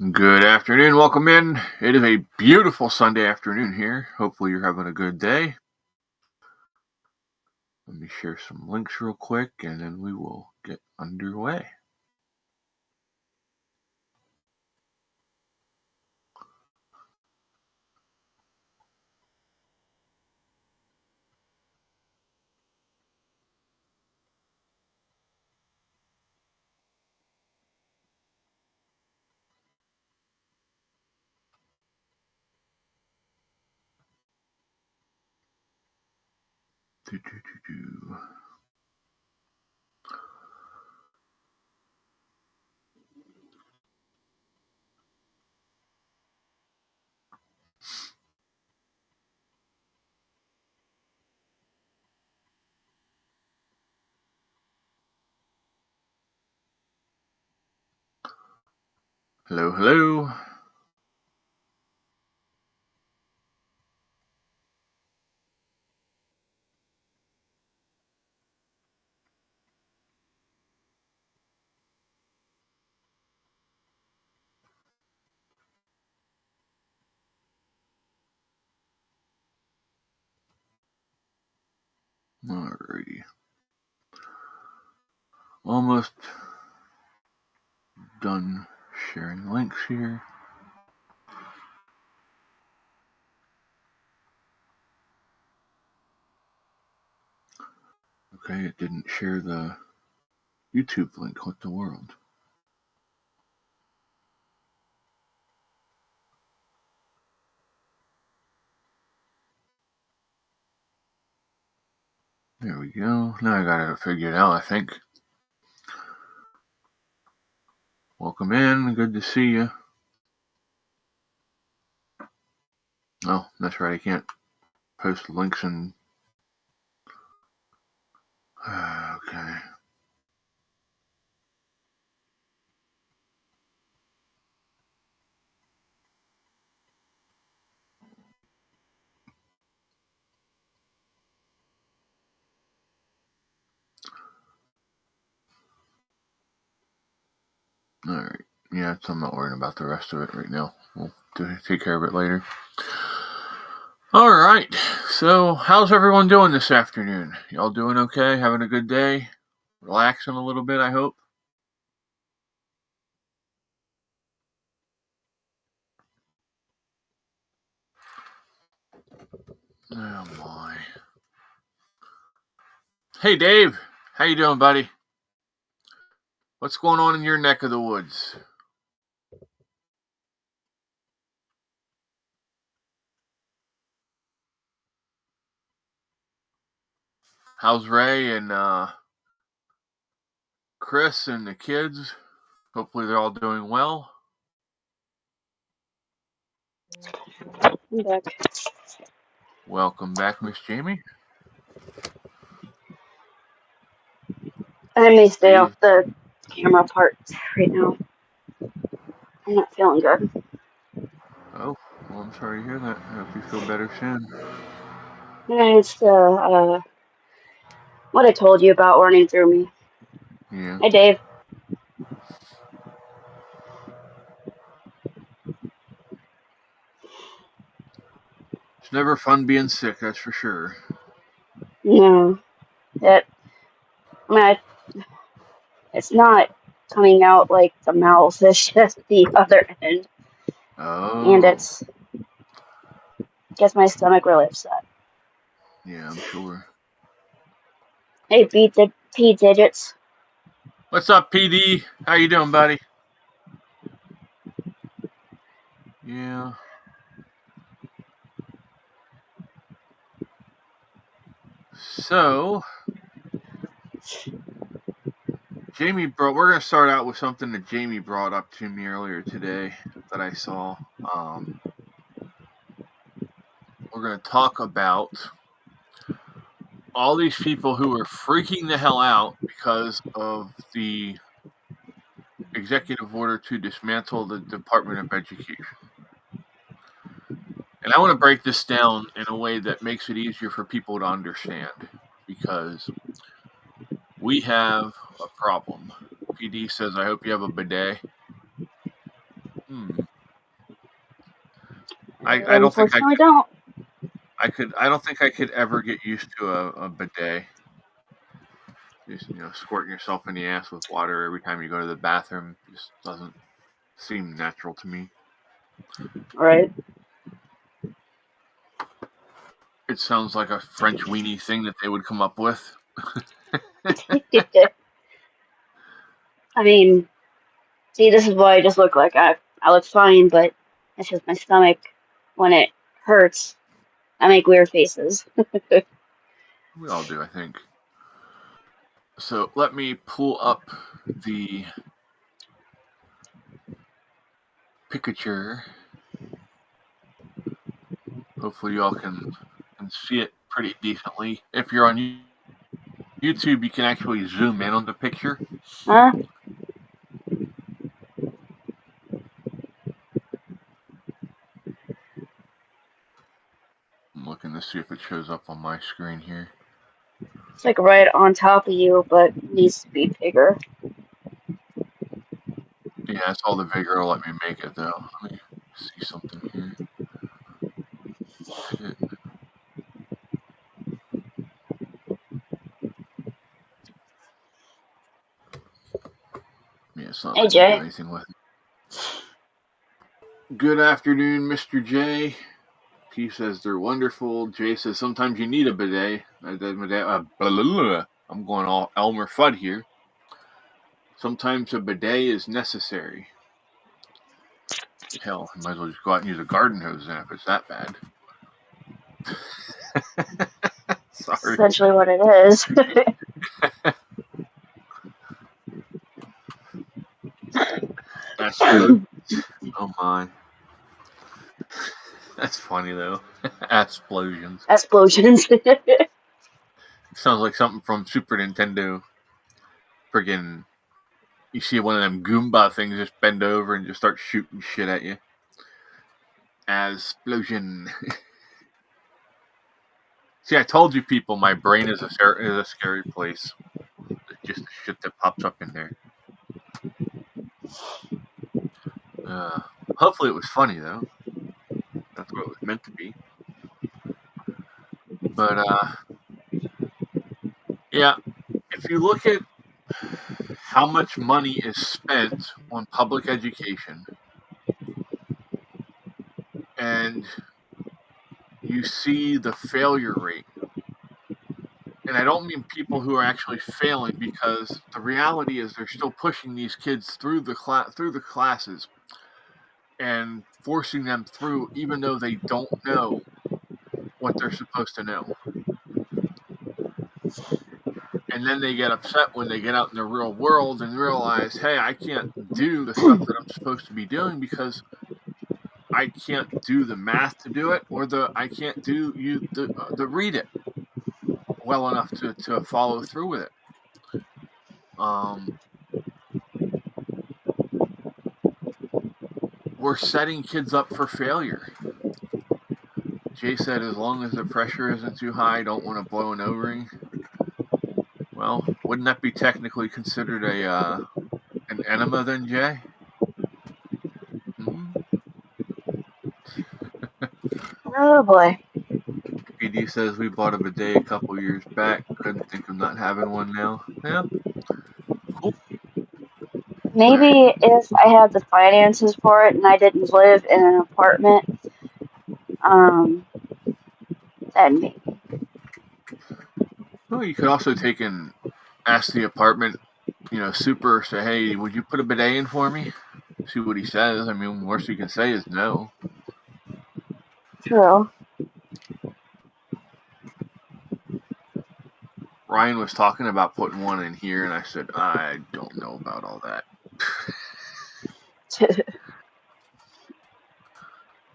Good afternoon. Welcome in. It is a beautiful Sunday afternoon here. Hopefully, you're having a good day. Let me share some links real quick and then we will get underway. Hello, hello. Alrighty. Almost done sharing links here. Okay, it didn't share the YouTube link. What the world? There we go. Now I got it figured out, I think. Welcome in. Good to see you. Oh, that's right. I can't post links and... Okay. Alright. Yeah, I'm not worrying about the rest of it right now. We'll take care of it later. Alright. So, how's everyone doing this afternoon? Y'all doing okay? Having a good day? Relaxing a little bit, I hope? Oh my. Hey Dave, how you doing, buddy? What's going on in your neck of the woods? How's Ray and Chris and the kids? Hopefully they're all doing well. I'm back. Welcome back, Miss Jamie. I may stay Dave. off the camera part right now. I'm not feeling good. Oh, well, I'm sorry to hear that. I hope you feel better soon. And it's what I told you about running through me. Yeah. Hey, Dave. It's never fun being sick, that's for sure. No, it's not coming out like the mouth. It's just the other end, and Oh. it's gets my stomach really upset. Yeah, I'm sure. Hey, P digits. What's up, PD? How you doing, buddy? Yeah. So, we're going to start out with something that Jamie brought up to me earlier today that I saw. We're going to talk about all these people who are freaking the hell out because of the executive order to dismantle the Department of Education. And I want to break this down in a way that makes it easier for people to understand, because we have a problem. PD says, I hope you have a bidet. I don't think Unfortunately, don't. I don't think I could ever get used to a bidet. Just squirting yourself in the ass with water every time you go to the bathroom just doesn't seem natural to me. Right. It sounds like a French weenie thing that they would come up with. I mean, see, this is why I just look like I look fine, but it's just my stomach when it hurts. I make weird faces. We all do, I think. So let me pull up the picture. Hopefully y'all can see it pretty decently. If you're on YouTube, you can actually zoom in on the picture. Huh? I'm looking to see if it shows up on my screen here. It's like right on top of you, but needs to be bigger. Yeah, that's all the bigger it'll let me make it, though. Let me see something here. Yeah, it's not Hey, letting me do Jay. anything with it. Good afternoon, Mr. J. P says they're wonderful. Jay says sometimes you need a bidet. I'm going all Elmer Fudd here. Sometimes a bidet is necessary. Hell, I might as well just go out and use a garden hose then if it's that bad. Sorry. Essentially what it is. Explosions. Oh my. That's funny though. Explosions. Explosions. Sounds like something from Super Nintendo. Friggin', you see one of them Goomba things just bend over and just start shooting shit at you. Explosion. See, I told you people, my brain is a scary place. It's just the shit that pops up in there. Hopefully it was funny though. That's what it was meant to be. But yeah, if you look at how much money is spent on public education, and you see the failure rate, and I don't mean people who are actually failing, because the reality is they're still pushing these kids through the classes and forcing them through, even though they don't know what they're supposed to know. And then they get upset when they get out in the real world and realize, hey, I can't do the stuff that I'm supposed to be doing because I can't do the math to do it, or I can't do the read it well enough to follow through with it. We're setting kids up for failure. Jay said, as long as the pressure isn't too high, don't want to blow an O-ring. Well, wouldn't that be technically considered an enema then, Jay? Oh boy. PD says we bought a bidet a couple years back. Couldn't think of not having one now. Yeah. Cool. Maybe if I had the finances for it and I didn't live in an apartment, then maybe. Well, you could also take and ask the apartment, super, say, hey, would you put a bidet in for me? See what he says. I mean, worst he can say is no. True. Ryan was talking about putting one in here, and I said, I don't know about all that.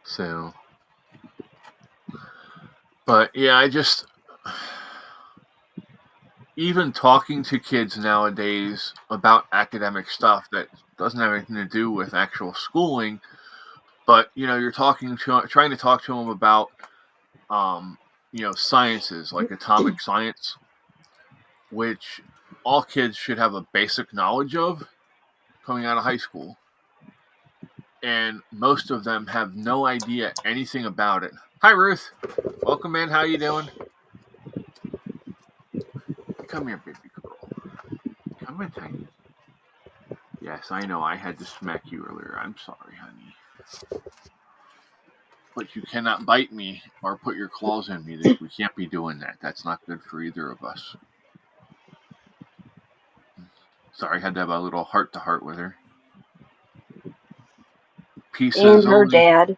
So, but yeah, even talking to kids nowadays about academic stuff that doesn't have anything to do with actual schooling, but you're trying to talk to them about sciences like atomic science, which all kids should have a basic knowledge of coming out of high school. and most of them have no idea anything about it. Hi, Ruth. Welcome in. How you doing? Come here, baby girl. Come in, tiny. Yes, I know I had to smack you earlier. I'm sorry, honey. But you cannot bite me or put your claws in me. We can't be doing that. That's not good for either of us. Sorry, I had to have a little heart-to-heart with her. P says And her only. dad.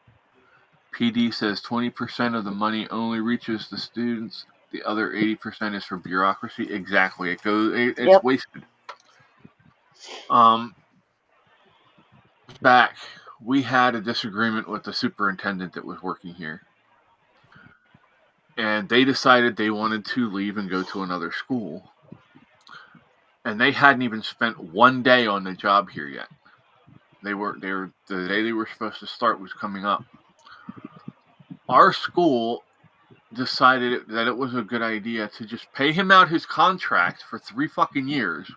PD says 20% of the money only reaches the students. The other 80% is for bureaucracy. Exactly. It's Yep. wasted. Back, we had a disagreement with the superintendent that was working here. And they decided they wanted to leave and go to another school. And they hadn't even spent one day on the job here yet. The day they were supposed to start was coming up. Our school decided that it was a good idea to just pay him out his contract for 3 fucking years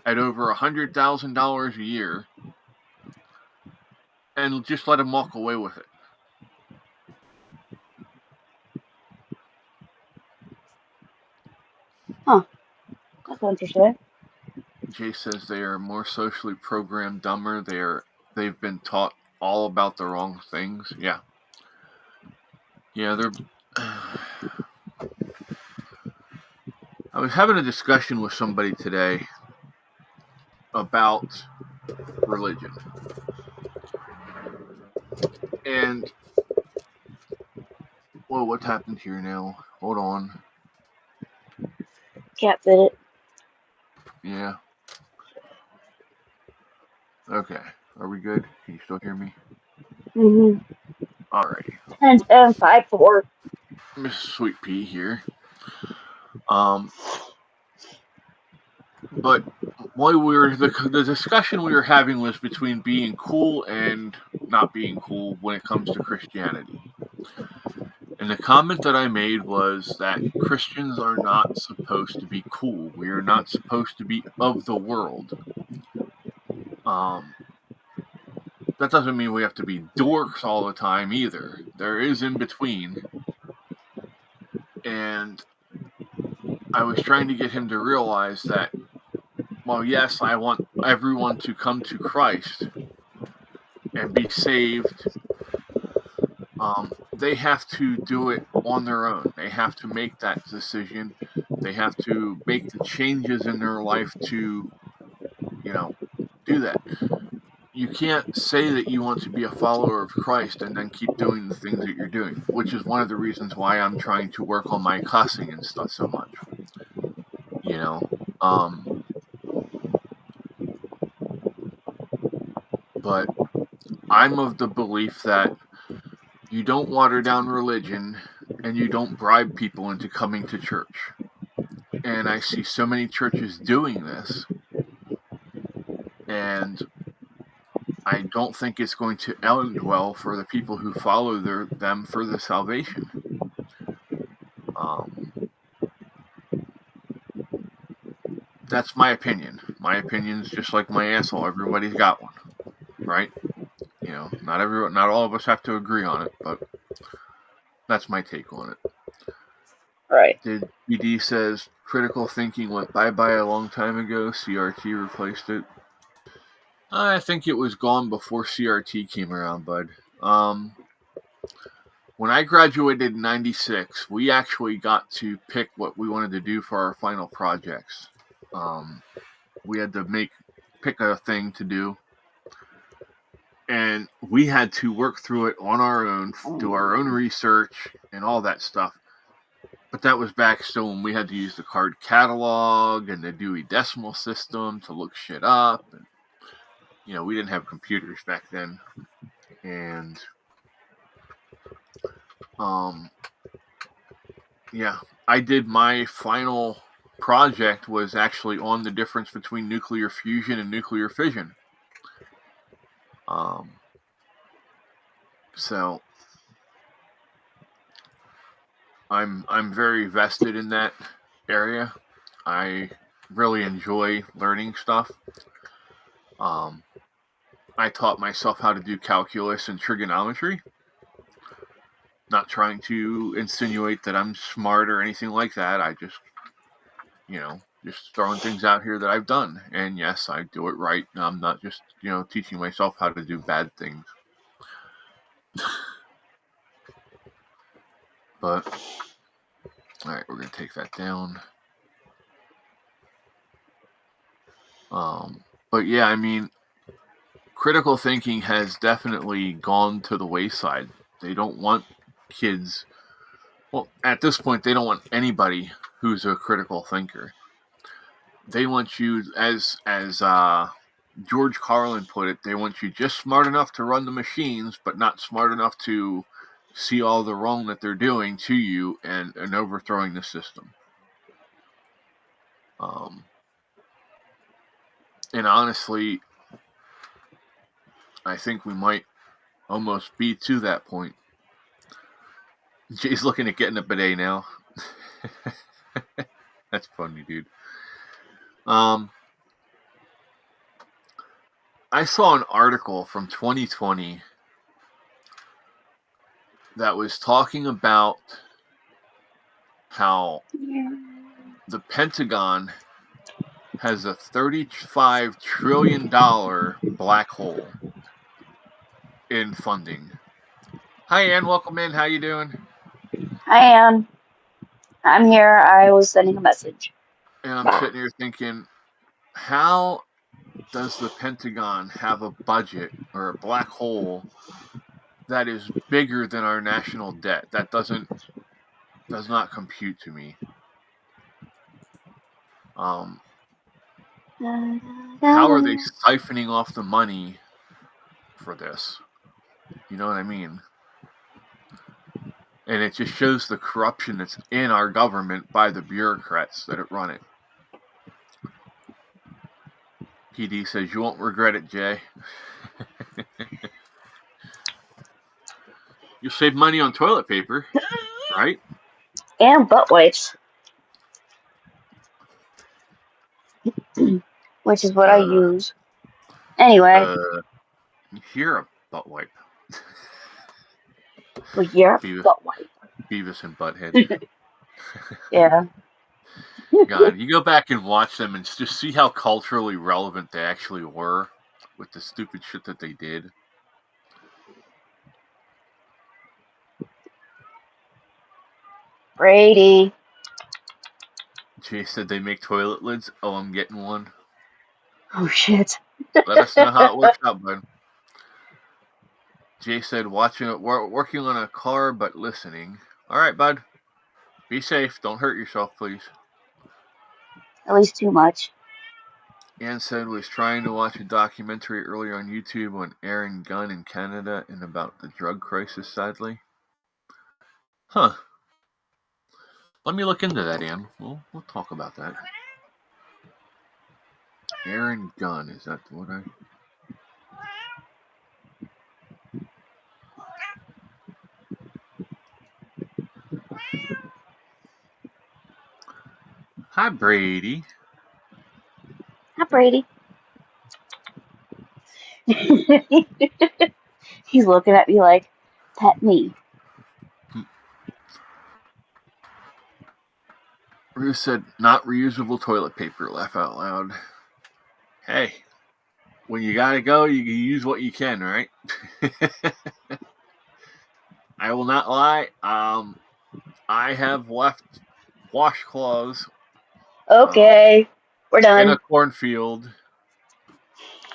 at over $100,000 a year and just let him walk away with it. Huh. That's interesting. Jay says they are more socially programmed, dumber. They've been taught all about the wrong things. Yeah. Yeah, they're. I was having a discussion with somebody today about religion. And, whoa, what happened here now? Hold on. Cat fit it. Yeah. Okay. Are we good? Can you still hear me? Mm-hmm. Alrighty. 10-7-5-4. Miss Sweet Pea here. But while the discussion we were having was between being cool and not being cool when it comes to Christianity. And the comment that I made was that Christians are not supposed to be cool. We are not supposed to be of the world. That doesn't mean we have to be dorks all the time either. There is in between. And I was trying to get him to realize that, well, yes, I want everyone to come to Christ and be saved. They have to do it on their own. They have to make that decision. They have to make the changes in their life to, do that. You can't say that you want to be a follower of Christ and then keep doing the things that you're doing, which is one of the reasons why I'm trying to work on my cussing and stuff so much. But I'm of the belief that you don't water down religion and you don't bribe people into coming to church. And I see so many churches doing this, and I don't think it's going to end well for the people who follow them for the salvation. That's my opinion. My opinion's just like my asshole. Everybody's got one, right? Not all of us have to agree on it, but that's my take on it. Right. Did BD says critical thinking went bye-bye a long time ago. CRT replaced it. I think it was gone before CRT came around, bud. When I graduated in 96, we actually got to pick what we wanted to do for our final projects. We had to pick a thing to do. And we had to work through it on our own, do our own research and all that stuff. But that was back still when we had to use the card catalog and the Dewey Decimal System to look shit up. And, we didn't have computers back then. And, I did my final project was actually on the difference between nuclear fusion and nuclear fission. So I'm very vested in that area. I really enjoy learning stuff. I taught myself how to do calculus and trigonometry. Not trying to insinuate that I'm smart or anything like that. I just, just throwing things out here that I've done. And yes, I do it right. I'm not just, teaching myself how to do bad things. But, all right, we're going to take that down. But yeah, I mean, critical thinking has definitely gone to the wayside. They don't want kids. Well, at this point, they don't want anybody who's a critical thinker. They want you, as George Carlin put it, they want you just smart enough to run the machines, but not smart enough to see all the wrong that they're doing to you and overthrowing the system. And honestly, I think we might almost be to that point. Jay's looking at getting a bidet now. That's funny, dude. I saw an article from 2020 that was talking about how the Pentagon has a $35 trillion black hole in funding. Hi, Ann. Welcome in. How you doing? Hi, Ann. I'm here. I was sending a message. And I'm sitting here thinking, how does the Pentagon have a budget or a black hole that is bigger than our national debt? That does not compute to me. How are they siphoning off the money for this? You know what I mean? And it just shows the corruption that's in our government by the bureaucrats that run it. PD says, you won't regret it, Jay. You'll save money on toilet paper, right? And butt wipes. Which is what I use. Anyway. You're a butt wipe. Well, you're a butt wipe. Beavis and Butthead. Yeah. God, you go back and watch them and just see how culturally relevant they actually were with the stupid shit that they did. Brady. Jay said they make toilet lids. Oh, I'm getting one. Oh, shit. Let us know how it works out, bud. Jay said, working on a car, but listening. All right, bud. Be safe. Don't hurt yourself, please. At least too much. Ann said was trying to watch a documentary earlier on YouTube on Aaron Gunn in Canada and about the drug crisis, sadly. Huh. Let me look into that, Ann. We'll talk about that. Aaron Gunn, is that what I... Hi, Brady. Hi, Brady. He's looking at me like, pet me. Ruth said, not reusable toilet paper. Laugh out loud. Hey, when you gotta go, you can use what you can, right? I will not lie. I have left washcloths. Okay, we're done. In a cornfield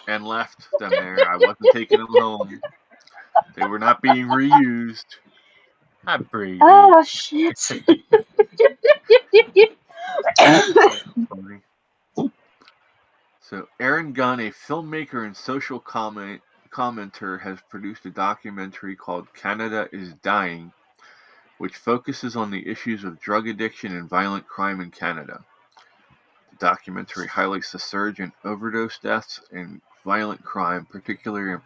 and left them there. I wasn't taking them home. They were not being reused. Hi, Brady. Oh, shit. So, Aaron Gunn, a filmmaker and social commenter, has produced a documentary called Canada is Dying, which focuses on the issues of drug addiction and violent crime in Canada. The documentary highlights the surge in overdose deaths and violent crime, particularly in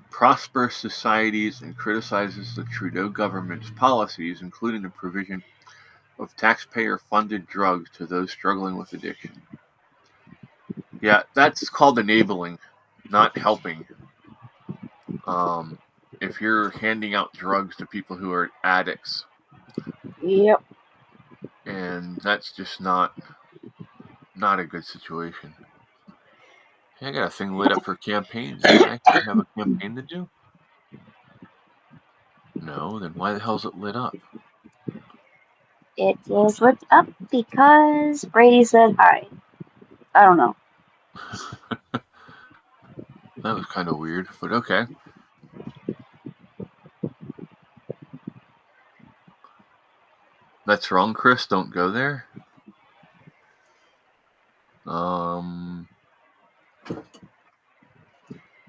prosperous societies, and criticizes the Trudeau government's policies, including the provision of taxpayer-funded drugs to those struggling with addiction. Yeah, that's called enabling. not helping. If you're handing out drugs to people who are addicts, Yep. and that's just not a good situation. Hey, I got a thing lit up for campaigns. Did I actually have a campaign to do? No, then why the hell is it lit up? It is lit up because Brady said hi. I don't know. That was kind of weird, but okay. That's wrong, Chris. Don't go there.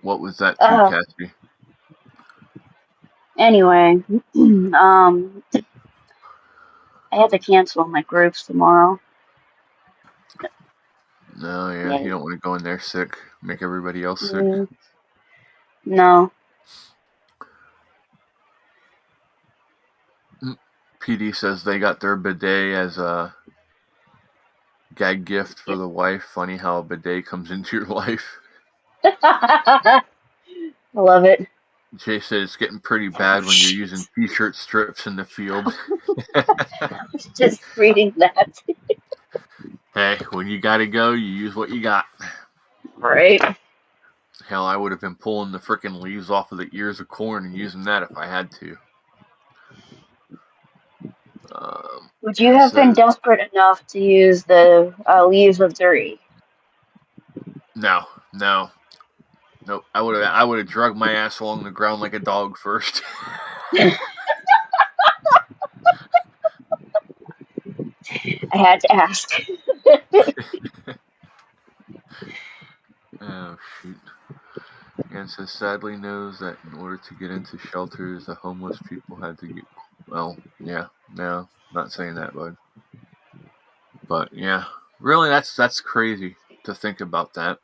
What was that too, Cassie? Anyway, I had to cancel my groups tomorrow. No, yeah, you don't want to go in there sick, make everybody else sick. No. PD says they got their bidet as a gag gift for the wife. Funny how a bidet comes into your life. I love it. Jay said it's getting pretty bad when you're using t-shirt strips in the field. I was just reading that. Hey, when you gotta go, you use what you got. Right. Hell, I would have been pulling the frickin' leaves off of the ears of corn and using that if I had to. Would you have been desperate enough to use the leaves of thriugh? No. Nope. I would have dragged my ass along the ground like a dog first. I had to ask. Oh shoot. And says sadly knows that in order to get into shelters, the homeless people had to get. Well, yeah, no, not saying that, bud. But yeah, really, that's crazy to think about that.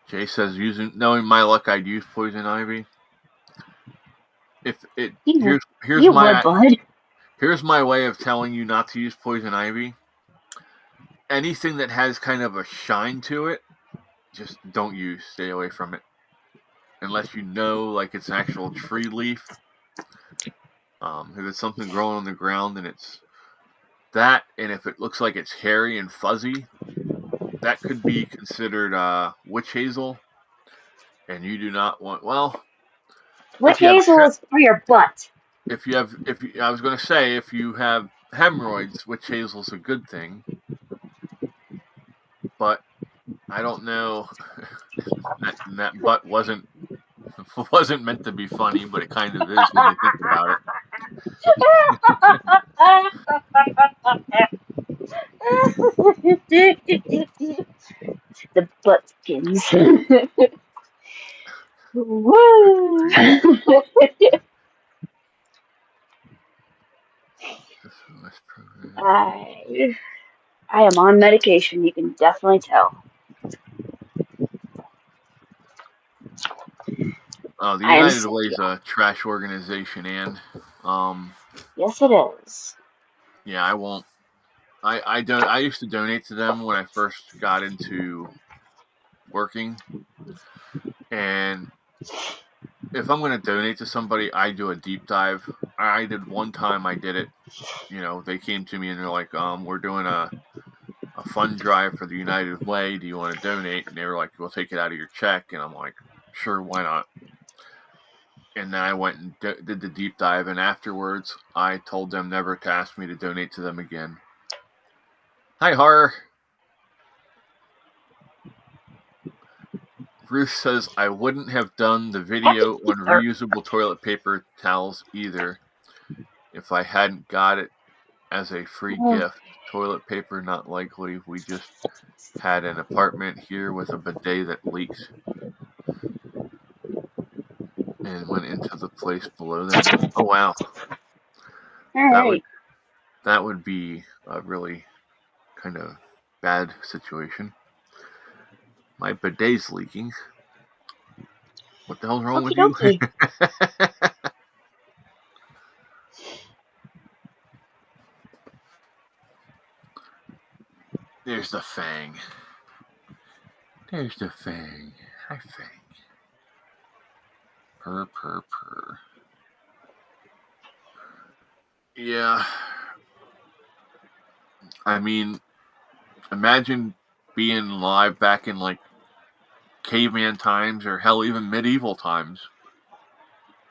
Jay says knowing my luck, I'd use poison ivy. If it here's my way of telling you not to use poison ivy. Anything that has kind of a shine to it, just don't use. Stay away from it. Unless you know, like it's an actual tree leaf. If it's something growing on the ground and it's that, and if it looks like it's hairy and fuzzy, that could be considered witch hazel. And you do not want. Well, witch hazel is for your butt. I was going to say, if you have hemorrhoids, witch hazel's a good thing. But I don't know. that butt wasn't meant to be funny, but it kind of is when you think about it. The buttskins. Woo! I am on medication, you can definitely tell. Oh, the United Way is a trash organization, and yes, it is. Yeah, I won't. I used to donate to them when I first got into working, and if I'm going to donate to somebody, I do a deep dive. I did one time. I did it. They came to me and they're like, we're doing a fund drive for the United Way. Do you want to donate? And they were like, we'll take it out of your check. And I'm like, sure, why not? And then I went and did the deep dive. And afterwards, I told them never to ask me to donate to them again. Hi, Horror. Ruth says, I wouldn't have done the video on reusable toilet paper towels either if I hadn't got it as a free gift. Toilet paper, not likely. We just had an apartment here with a bidet that leaked and went into the place below them. Oh, wow. That would be a really kind of bad situation. My bidet's leaking. What the hell's wrong with you? There's the Fang. There's the Fang. Hi, Fang. Purr, purr, purr. Yeah. I mean, imagine being alive back in like caveman times or hell even medieval times.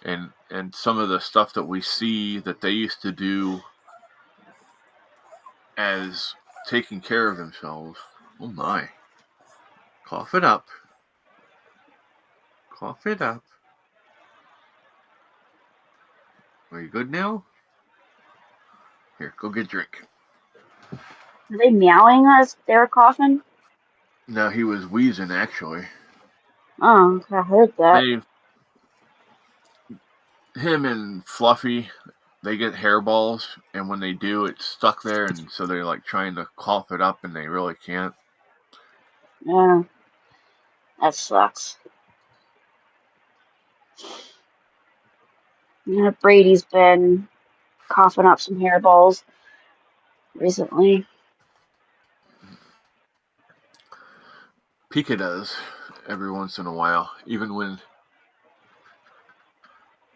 And some of the stuff that we see that they used to do as taking care of themselves. Oh my. Cough it up. Cough it up. Are you good now? Here, go get a drink. Are they meowing as they were coughing? No, he was wheezing actually. Oh, I heard that. Him and Fluffy, they get hairballs, and when they do, it's stuck there, and so they're like trying to cough it up, and they really can't. Yeah, that sucks. Yeah, Brady's been coughing up some hairballs recently. Pika does every once in a while,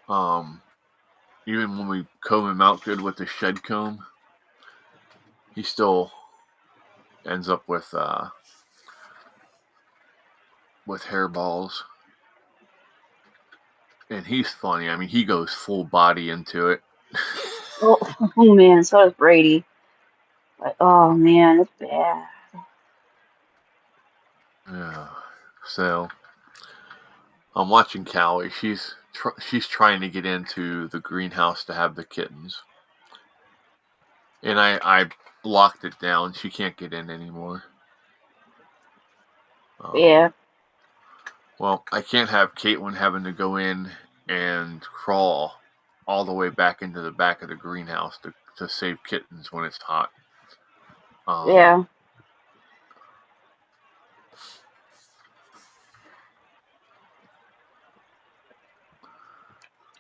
um, even when we comb him out good with the shed comb, he still ends up with hairballs. And he's funny. I mean, he goes full body into it. Oh, oh man, so does Brady. But oh man, it's bad. Yeah. So I'm watching Callie. She's trying to get into the greenhouse to have the kittens, and I locked it down. She can't get in anymore. Yeah, Well, I can't have Caitlin having to go in and crawl all the way back into the back of the greenhouse to save kittens when it's hot. yeah.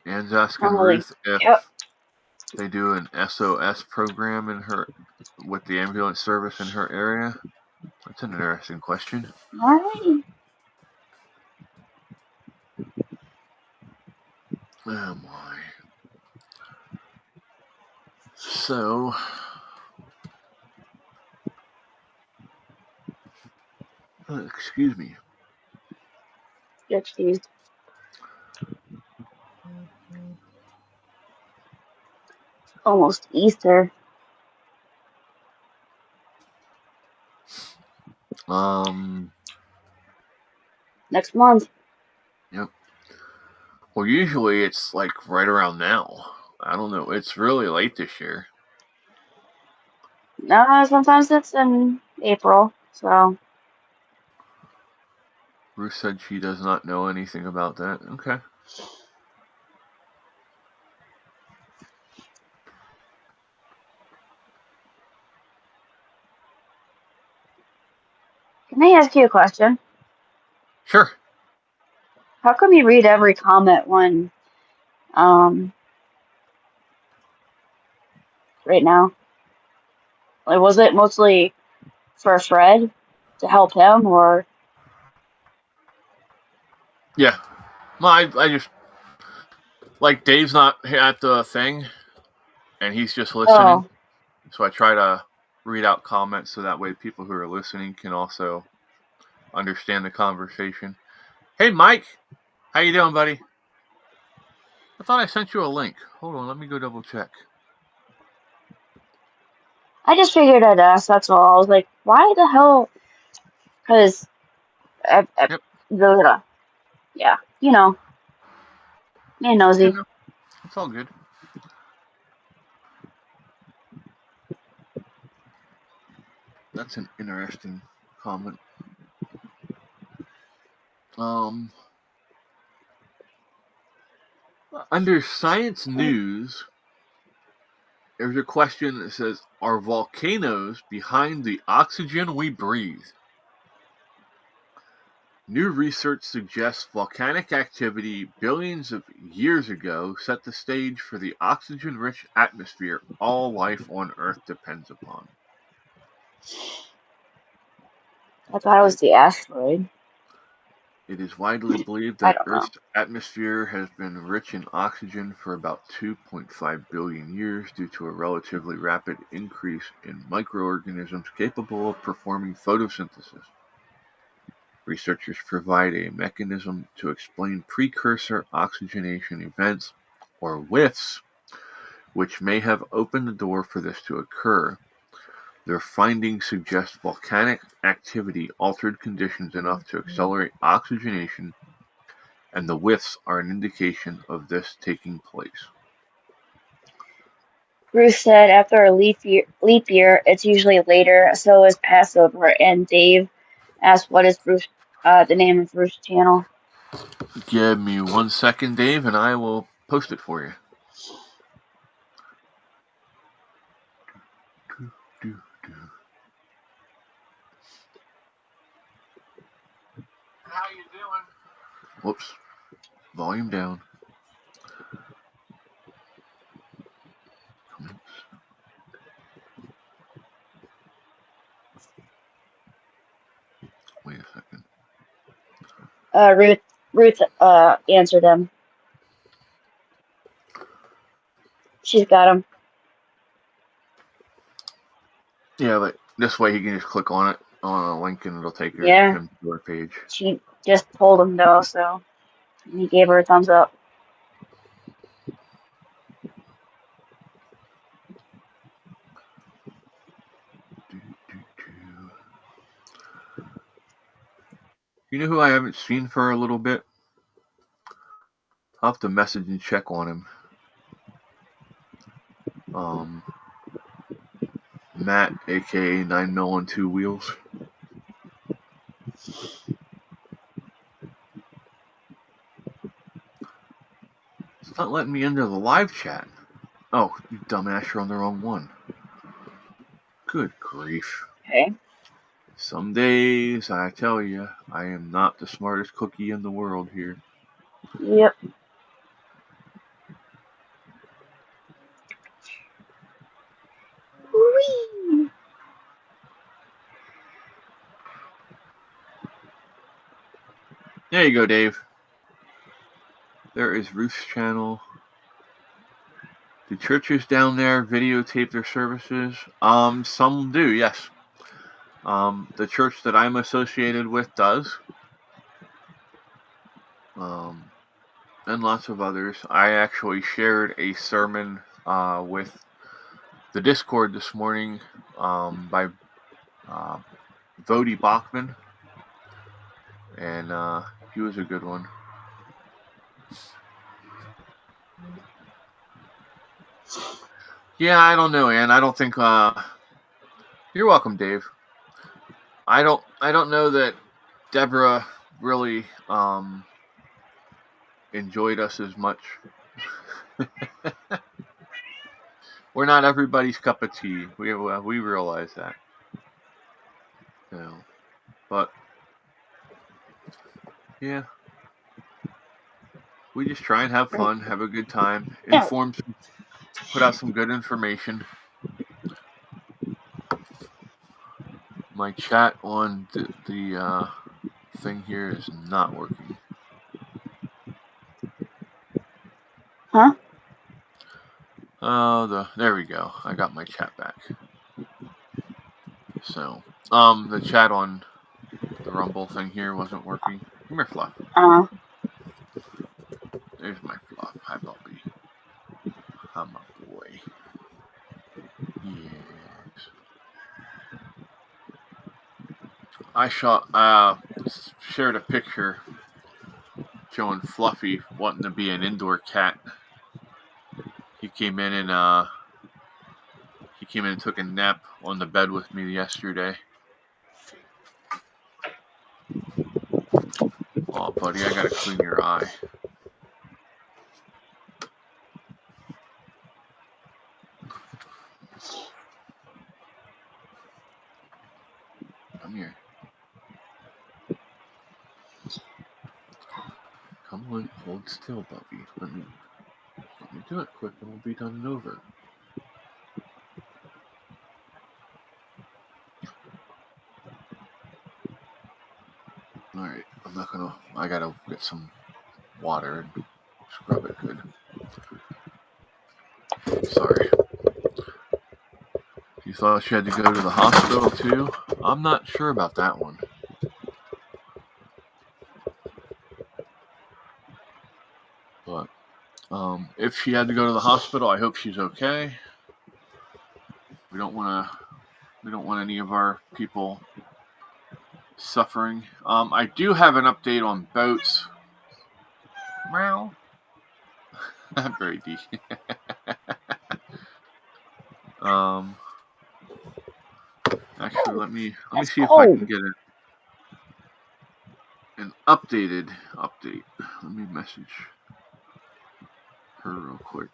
Anne's asking Normally, Ruth if yep. they do an SOS program with the ambulance service in her area. That's an interesting question. Alrighty. Oh my. So, excuse me. Excuse. Almost Easter. Um, Next month. yep. Well, usually it's like right around now. I don't know. It's really late this year. No, sometimes it's in April. So Ruth said she does not know anything about that. Okay. can I ask you a question? Sure. How come you read every comment one um right now? Like, was it mostly for Fred to help him, or Yeah. Well, I just like Dave's not at the thing, and he's just listening. oh So I try to read out comments so that way people who are listening can also understand the conversation. Hey, Mike, how you doing, buddy? I thought I sent you a link. Hold on, let me go double check. I just figured I'd ask. That's all. I was like, why the hell? Because Yep. yeah, you know, me Yeah, nosy. no, it's all good. That's an interesting comment. Um, Under science news, there's a question that says, "Are volcanoes behind the oxygen we breathe?" New research suggests volcanic activity billions of years ago set the stage for the oxygen-rich atmosphere all life on Earth depends upon. I thought it was the asteroid. It is widely believed I that don't know. Earth's atmosphere has been rich in oxygen for about 2.5 billion years due to a relatively rapid increase in microorganisms capable of performing photosynthesis. Researchers provide a mechanism to explain precursor oxygenation events, or WIFs, which may have opened the door for this to occur. Their findings suggest volcanic activity altered conditions enough to accelerate oxygenation, and the WIFs are an indication of this taking place. Bruce said after a leap year, it's usually later, so is Passover. And Dave asked, "What is Bruce? The name of Bruce's channel?" Give me 1 second, Dave, and I will post it for you. How you doing? Whoops. Volume down. Wait a second. Ruth answered him. She's got him. Yeah, but this way he can just click on it on a link and it'll take Yeah, him to our page. she just told him though, so he gave her a thumbs up. You know who I haven't seen for a little bit? I'll have to message and check on him. Matt, aka 9mm on 2 wheels. It's not letting me into the live chat. Oh, you dumbass, you're on the wrong one. Good grief. Okay. Some days, I tell you, I am not the smartest cookie in the world here. Yep. Whee! There you go, Dave. There is Ruth's channel. Do churches down there videotape their services? Some do, yes. The church that I'm associated with does. And lots of others. I actually shared a sermon with the Discord this morning by Vody Bachman, and he was a good one. Yeah, I don't know, Ann. I don't think. You're welcome, Dave. I don't know that Deborah really enjoyed us as much. We're not everybody's cup of tea. We realize that. But yeah, we just try and have fun, have a good time, inform, put out some good information. My chat on the thing here is not working. Huh? There we go. I got my chat back. So, the chat on the Rumble thing here wasn't working. Come here, Fluff. There's my Fluff. Hi, Bobby. I'm a boy. Yes. I shared a picture showing Fluffy wanting to be an indoor cat. He came in and took a nap on the bed with me yesterday. Oh, buddy, I gotta clean your eye. Come here. Come on, hold still, Buffy. Let me do it quick and we'll be done and over. Alright, I gotta get some water and scrub it good. Sorry. You thought she had to go to the hospital too? I'm not sure about that one. But if she had to go to the hospital, I hope she's okay. We don't want any of our people suffering. I do have an update on boats. Meow. Very deep. Actually, let me see if I can get an update. Let me message her real quick.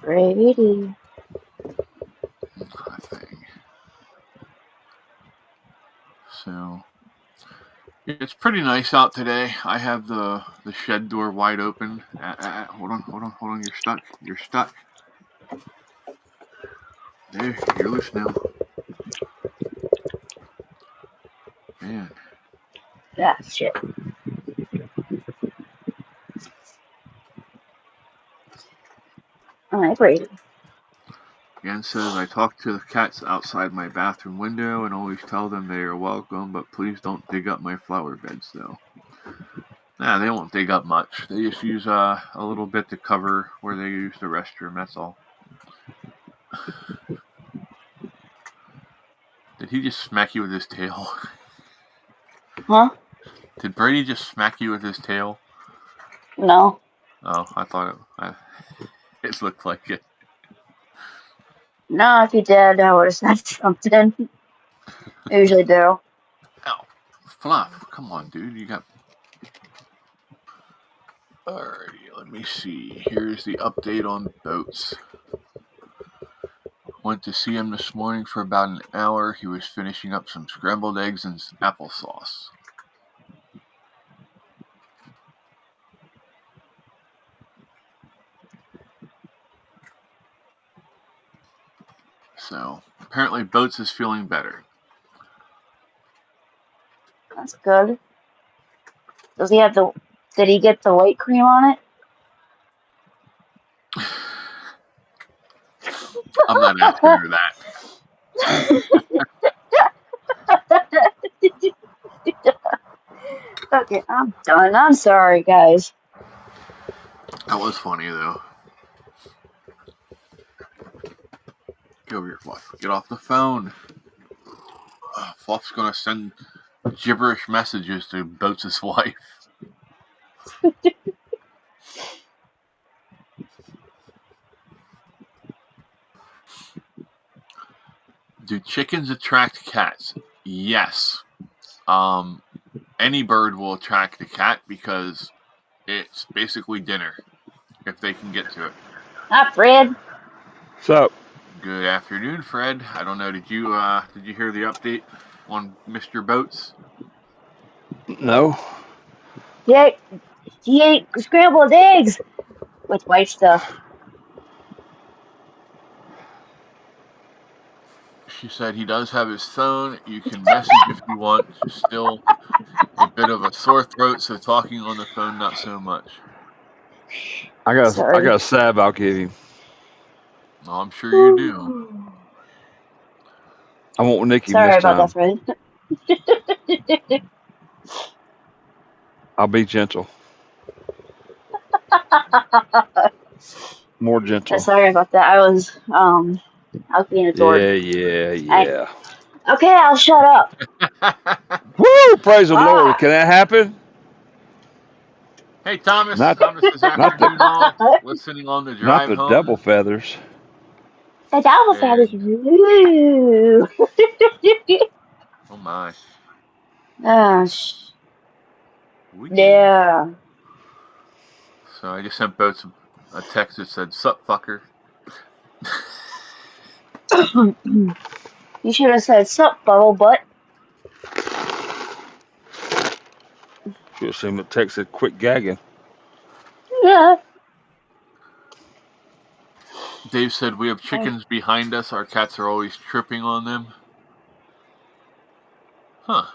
Brady. Thing. So it's pretty nice out today. I have the shed door wide open. Hold on. You're stuck. There, you're loose now. Man. Ah, shit. Alright, Brady. Ann says, I talk to the cats outside my bathroom window and always tell them they are welcome, but please don't dig up my flower beds, though. Nah, they won't dig up much. They just use a little bit to cover where they use the restroom, that's all. Did he just smack you with his tail? Huh? Did Brady just smack you with his tail? No. Oh, I thought it looked like it. No, if he did, I would have said something. I usually do. Ow. Fluff, come on, dude. You got... Alrighty, let me see. Here's the update on boats. Went to see him this morning for about an hour. He was finishing up some scrambled eggs and applesauce. So, apparently Boats is feeling better. That's good. Did he get the white cream on it? I'm not asking her that. Okay, I'm done. I'm sorry, guys. That was funny, though. Get over here, Fluff. Get off the phone. Fluff's gonna send gibberish messages to Boats' wife. Do chickens attract cats? Yes. Any bird will attract a cat because it's basically dinner if they can get to it. Hi, Fred. What's up? Good afternoon, Fred. I don't know. Did you hear the update on Mr. Boats? No. Yeah, he ate scrambled eggs with white stuff. She said he does have his phone. You can message if you want. Just still a bit of a sore throat, so talking on the phone not so much. I got a salve I'll give him. Oh, I'm sure you do. I won't nick him Sorry this about time. that, Fred. I'll be gentle. More gentle. Sorry about that. I was being a dork. Yeah. Okay, I'll shut up. Woo! Praise the Lord. Can that happen? Hey, Thomas. Not this afternoon all listening on the drive the home. double feathers. The double feathers. Woo! Oh my. Yeah. So I just sent Boats a text that said, "Sup, fucker." You should have said, "Sup, bubble butt." Should have seen the text said quit gagging. Yeah. Dave said we have chickens behind us. Our cats are always tripping on them. Huh.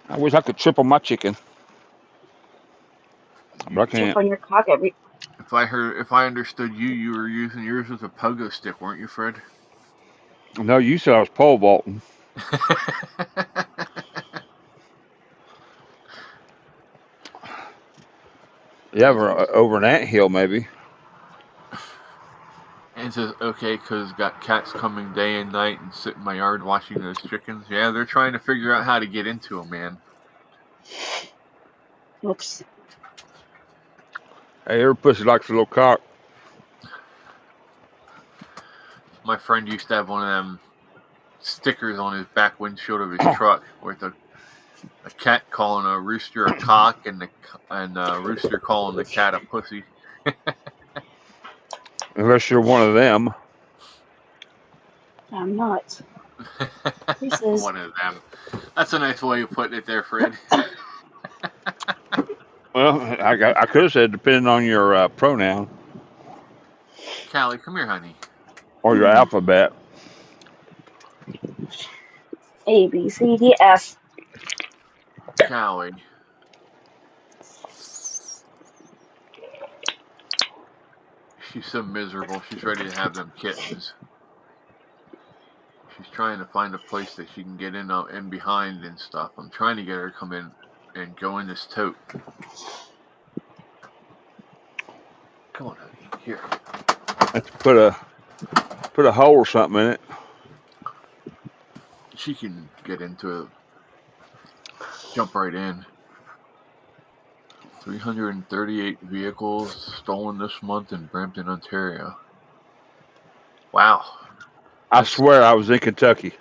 I wish I could trip on my chicken. But I can't. Trip on your cock every. If I understood you were using yours as a pogo stick, weren't you, Fred? No, you said I was pole vaulting. Yeah, over an anthill maybe. And says, okay, because got cats coming day and night and sit in my yard watching those chickens. Yeah, they're trying to figure out how to get into them, man. Oops. Hey, every pussy likes a little cock. My friend used to have one of them stickers on his back windshield of his truck with a cat calling a rooster a cock and a rooster calling the cat a pussy. Unless you're one of them. I'm not. One of them. That's a nice way of putting it there, Fred. Well, I could have said depending on your pronoun. Callie, come here, honey. Or your alphabet. A, B, C, D, F. Callie. She's so miserable. She's ready to have them kittens. She's trying to find a place that she can get in behind and stuff. I'm trying to get her to come in and go in this tote. Come on, honey. Here. Let's put a hole or something in it. She can get into it. Jump right in. 338 vehicles stolen this month in Brampton, Ontario. Wow. I swear I was in Kentucky.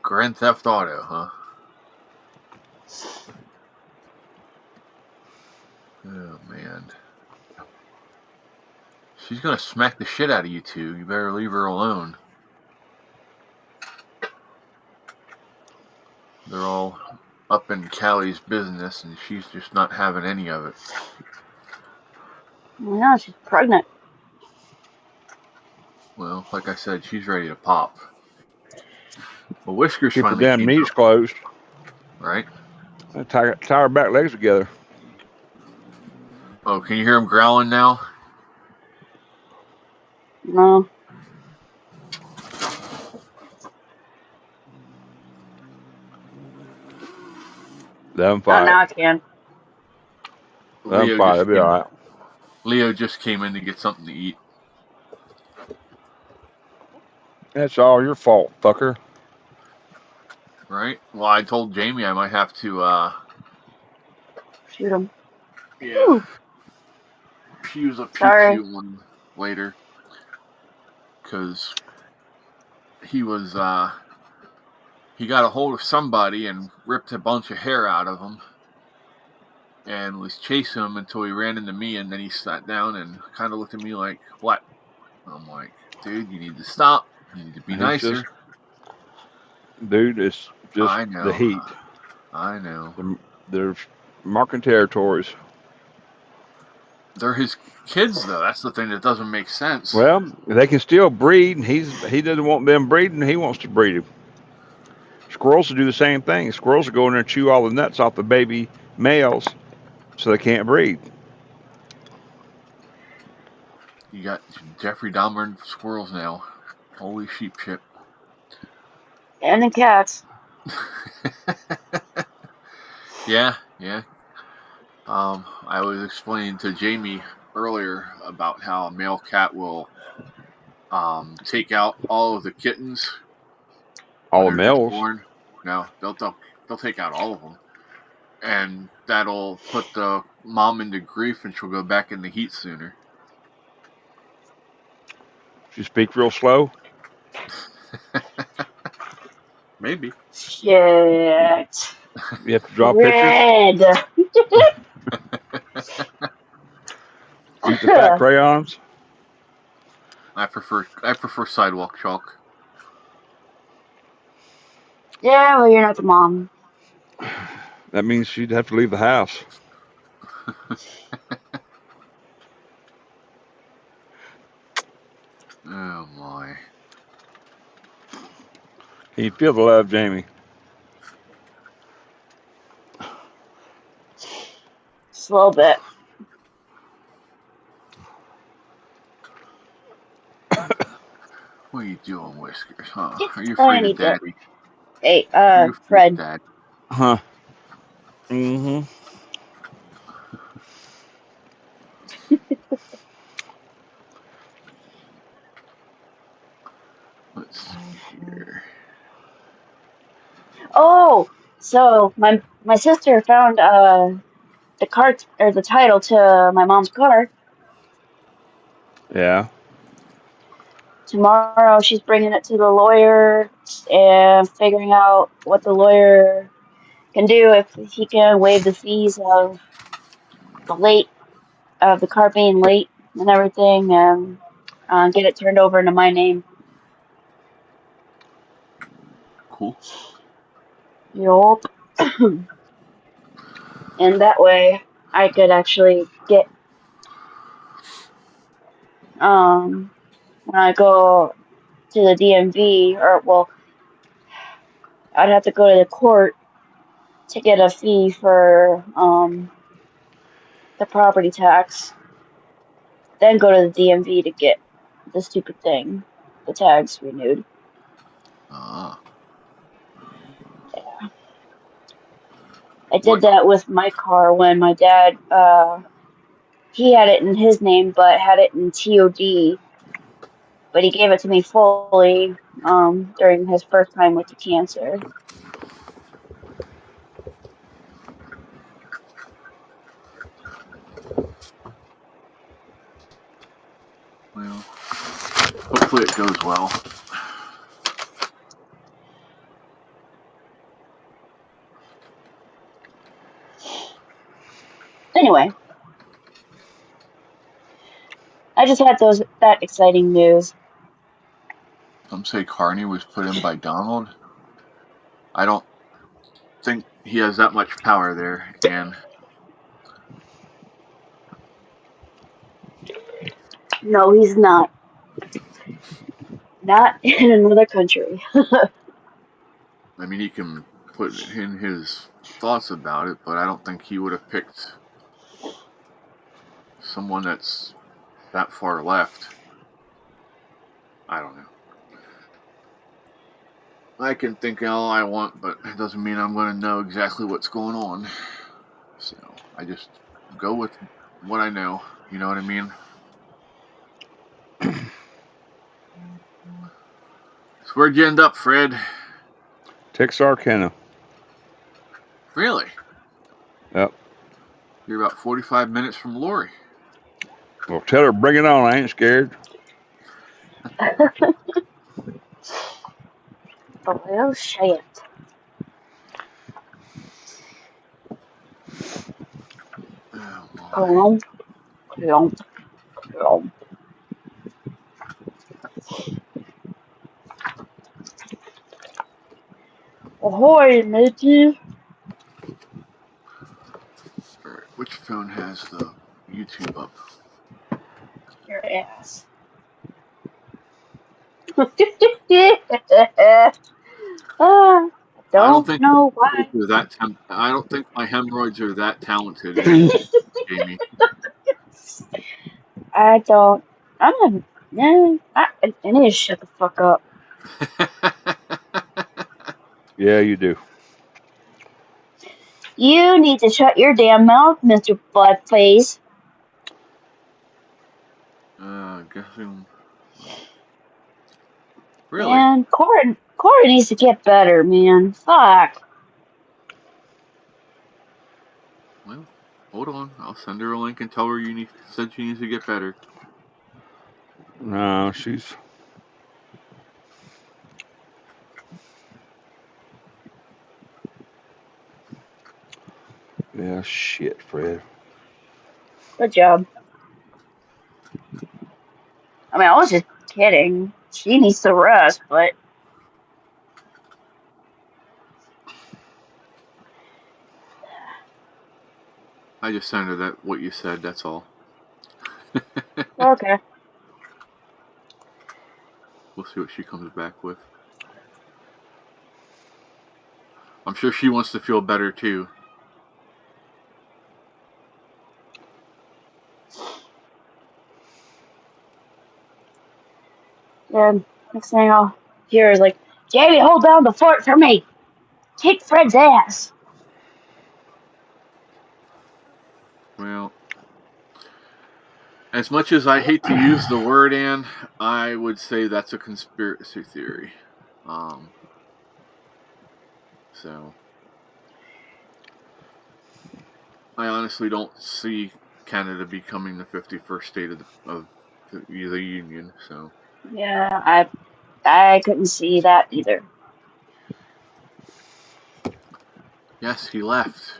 Grand Theft Auto, huh? Oh, man. She's gonna smack the shit out of you two. You better leave her alone. They're all up in Callie's business, and she's just not having any of it. No, she's pregnant. Well, like I said, she's ready to pop. Well, Whiskers Keep her finally damn came knees out, closed. right? Tie her back legs together. Oh, can you hear him growling now? No. Them Oh, five. now I can. Them five. It'll be all right. Leo just came in to get something to eat. That's all your fault, fucker. Right? Well, I told Jamie I might have to, Shoot him. yeah, Ooh. use a Sorry. pizza one later. Because he was, he got a hold of somebody and ripped a bunch of hair out of him. And was chasing him until he ran into me, and then he sat down and kind of looked at me like, what? I'm like, dude, you need to stop. You need to be nicer. Dude, it's just I know. the heat. I know. They're marking territories. They're his kids, though. That's the thing that doesn't make sense. Well, they can still breed, and he doesn't want them breeding. He wants to breed them. Squirrels will do the same thing. Squirrels will go in there and chew all the nuts off the baby males, so they can't breed. You got Jeffrey Dahmer squirrels now. Holy sheep shit. And the cats. Yeah. I was explaining to Jamie earlier about how a male cat will take out all of the kittens. All the males? Born. No, they'll take out all of them. And that'll put the mom into grief, and she'll go back in the heat sooner. You speak real slow? Maybe. Shit. You have to draw Red. pictures? Use the fat crayons? I prefer sidewalk chalk. Yeah, well, you're not the mom. That means she'd have to leave the house. Oh my. Can you feel the love, Jamie? Just a little bit. What are you doing, Whiskers? Huh? It's Are you afraid tiny of bit. Daddy? Hey, Are you afraid of Fred. Daddy? Huh? Mm-hmm. Let's see here. Oh, so my sister found the cart or the title to my mom's car. Yeah. Tomorrow she's bringing it to the lawyer and figuring out what the lawyer can do if he can waive the fees of the late of the car being late and everything and get it turned over into my name. Cool. Yup. And that way I could actually get when I go to the DMV or well I'd have to go to the court to get a fee for the property tax, then go to the DMV to get the stupid thing, the tags renewed. Ah. I did What? that with my car when my dad he had it in his name but had it in TOD, but he gave it to me fully during his first time with the cancer. Well, hopefully it goes well. Anyway, I just had that exciting news. Some say Carney was put in by Donald. I don't think he has that much power there, and No, he's not. Not in another country. I mean he can put in his thoughts about it, but I don't think he would have picked someone that's that far left. I don't know. I can think all I want, but it doesn't mean I'm going to know exactly what's going on. So I just go with what I know. You know what I mean? So where'd you end up, Fred? Texarkana. Really? Yep. You're about 45 minutes from Lori. Well, tell her bring it on. I ain't scared. Oh shit. Oh my. Clump, clump, clump. Ahoy, matey. All right, which phone has the YouTube up? Your ass. I I don't don't think know why. I don't think my hemorrhoids are that talented, Jamie. I don't. I'm not. No, I need to shut the fuck up. Yeah, you do. You need to shut your damn mouth, Mr. Buttface. Guessing. Really? Man, Cora needs to get better, man. Fuck. Well, hold on. I'll send her a link and tell her said she needs to get better. No, she's. Yeah, shit, Fred. Good job. I mean, I was just kidding. She needs to rest, but I just sent her that what you said. That's all. Okay. We'll see what she comes back with. I'm sure she wants to feel better too. Then next thing I'll hear is like, Jamie, hold down the fort for me. Kick Fred's ass. Well, as much as I hate to use the word, Anne, I would say that's a conspiracy theory. So I honestly don't see Canada becoming the 51st state of the Union. So Yeah, I couldn't see that either. yes, he left.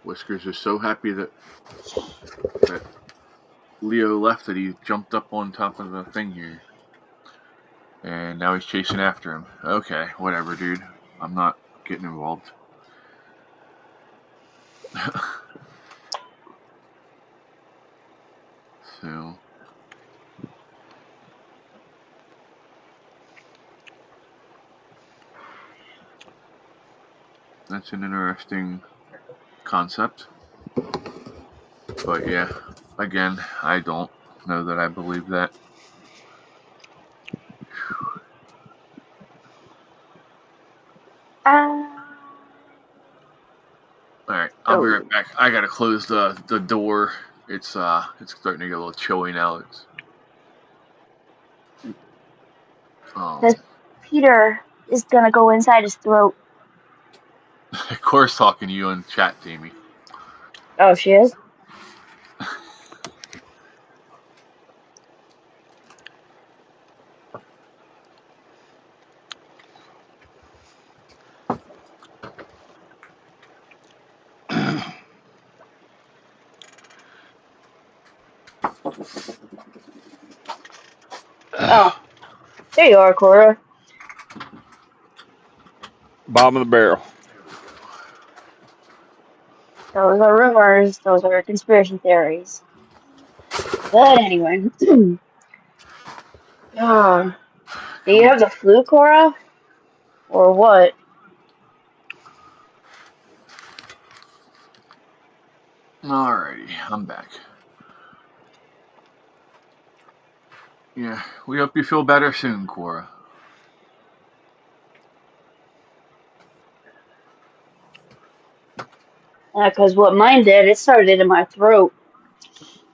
Whiskers is so happy that Leo left that he jumped up on top of the thing here. And now he's chasing after him. Okay, whatever, dude. I'm not getting involved. So that's an interesting concept. But yeah, again, I don't know that I believe that. Alright, I'll be right back. I gotta close the door. It's starting to get a little chilly now. Because Peter is gonna go inside his throat. Of course, talking to you in chat, Jamie. Oh, she is? Oh, there you are, Cora. Bottom of the barrel. Those are rumors. Those are conspiracy theories. But anyway. Do you have the flu, Cora? Or what? Alrighty, I'm back. Yeah, we hope you feel better soon, Cora. Because what mine did, it started in my throat.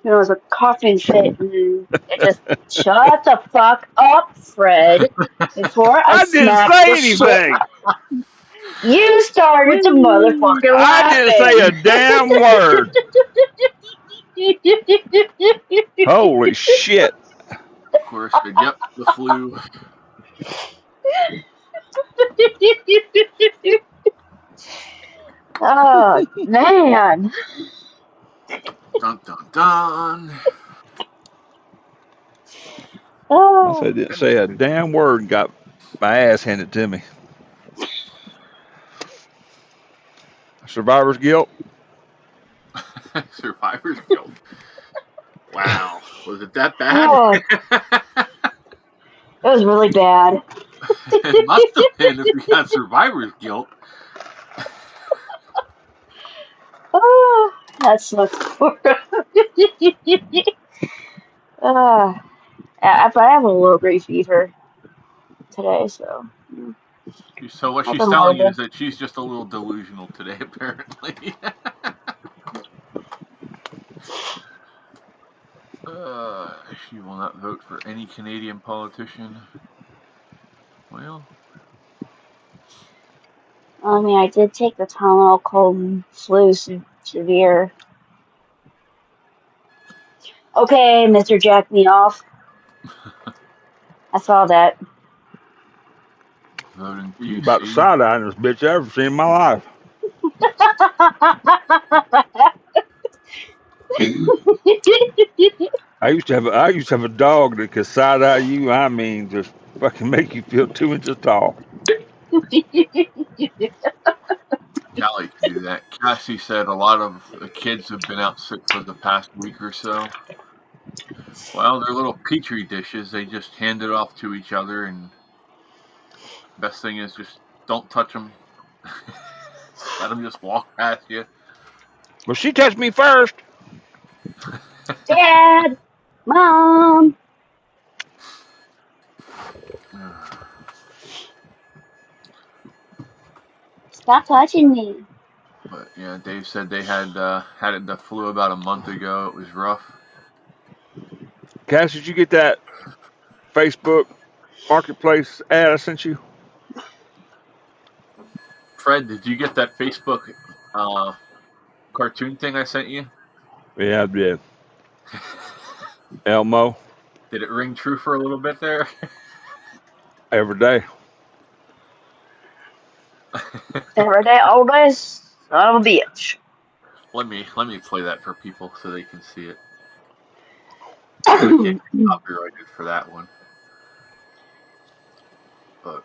It was a coughing fit, and it just shut the fuck up, Fred. Before I I didn't smack say the shit. anything. You started to motherfucking I didn't say a laughing. damn word. Holy shit. Cora said, "Yep, the flu." Oh man. Dun dun dun. I said, I Oh. didn't say a damn word and got my ass handed to me. Survivor's guilt. Survivor's guilt. Wow, was it that bad? Oh, it was really bad. It must have been if you got survivor's guilt. Oh, that sucks. But I have a low grade fever today, so So what she's nothing telling you horrible. is that she's just a little delusional today, apparently. She will not vote for any Canadian politician. Well, I mean, I did take the Tylenol cold flu severe. Okay, Mr. Jack me off. I saw that. voting You about the PC. side-eyeingest bitch I ever seen in my life. I used to have a dog that could side-eye you. I mean, just fucking make you feel 2 inches tall. Callie to do that. Cassie said a lot of the kids have been out sick for the past week or so. Well, they're little petri dishes. They just hand it off to each other, and best thing is just don't touch them. Let them just walk past you. Well, she touched me first. Dad, Mom, stop touching me. But yeah, Dave said they had the flu about a month ago. It was rough. Cass, did you get that Facebook Marketplace ad I sent you? Fred, did you get that Facebook cartoon thing I sent you? Yeah, I did. Elmo, Did it ring true for a little bit there? every day. Every day, all day, son of a bitch. let me play that for people so they can see it. I can't get copyrighted for that one. But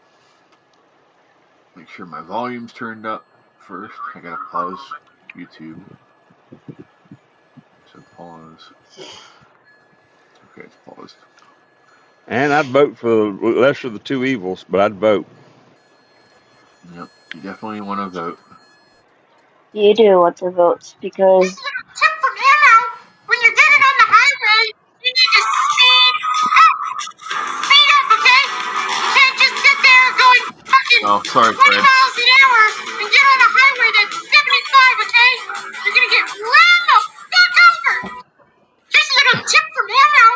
make sure my volume's turned up first. I gotta pause YouTube. So pause. Okay, it's paused. And I'd vote for the lesser of the two evils, but I'd vote. Yep, you definitely want to vote. You do want to vote because Tip from Arrow, when you're getting on the highway, you need to speed up, okay? You can't just sit there going fucking Oh, sorry, 20 Fred. miles an hour and get on a highway that's 75, okay? You're gonna get ran the fuck over. Here's a little tip from Arrow.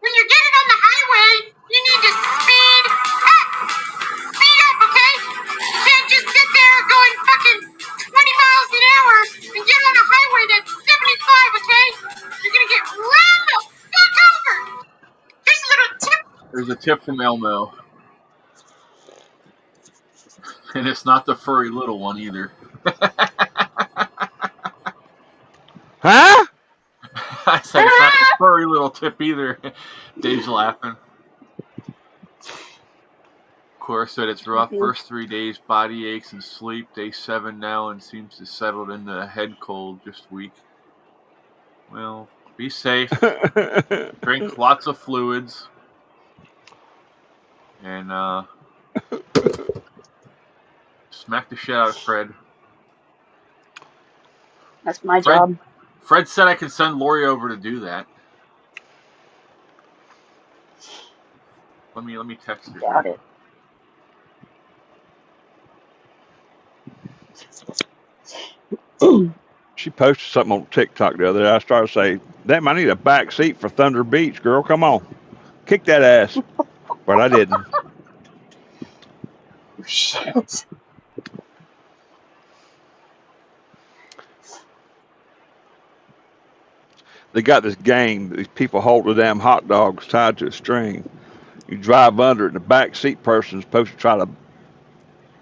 When you're getting on the highway, you need to speed up. Speed up, okay? You can't just sit there going fucking 20 miles an hour and get on a highway that's 75, okay? You're gonna get ran the fuck over. Here's a little tip. There's a tip from Elmo. And it's not the furry little one either. Huh? I said it's not the furry little tip either. Dave's laughing. Cora said it's rough. First 3 days, body aches and sleep. Day 7 now and seems to settle into a head cold just week. Well, be safe. Drink lots of fluids. And smack the shit out of Fred. that's my job. Fred said I could send Lori over to do that. Let me text her. Doubt it. She posted something on TikTok the other day. I started to say, damn, I need a back seat for Thunder Beach, girl. Come on. Kick that ass. But I didn't. Shit. They got this game. These people hold the damn hot dogs tied to a string. You drive under it, and the back seat person is supposed to try to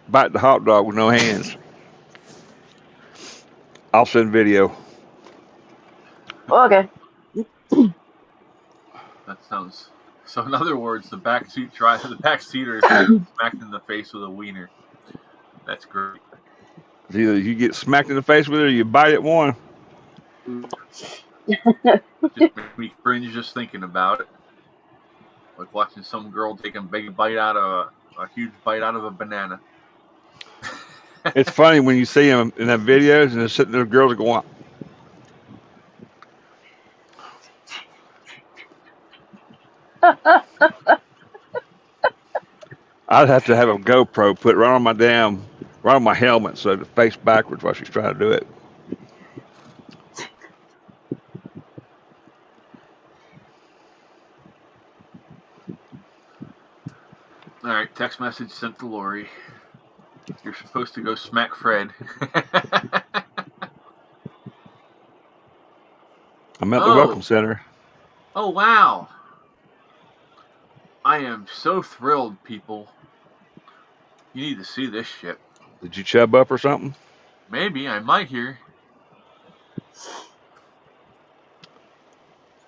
bite the hot dog with no hands. I'll send video. Okay. That sounds. So in other words, the back seater is smacked in the face with a wiener. That's great. Either you get smacked in the face with it or you bite it one. Just makes me cringe just thinking about it. Like watching some girl take a big bite out of a huge bite out of a banana. It's funny when you see them in the videos and they're sitting there, girls are going, I'd have to have a GoPro put right on my helmet so to face backwards while she's trying to do it. All right, text message sent to Lori. You're supposed to go smack Fred. I'm at the Welcome Center. Oh, wow. I am so thrilled, people. You need to see this shit. Did you chub up or something? Maybe, I might hear.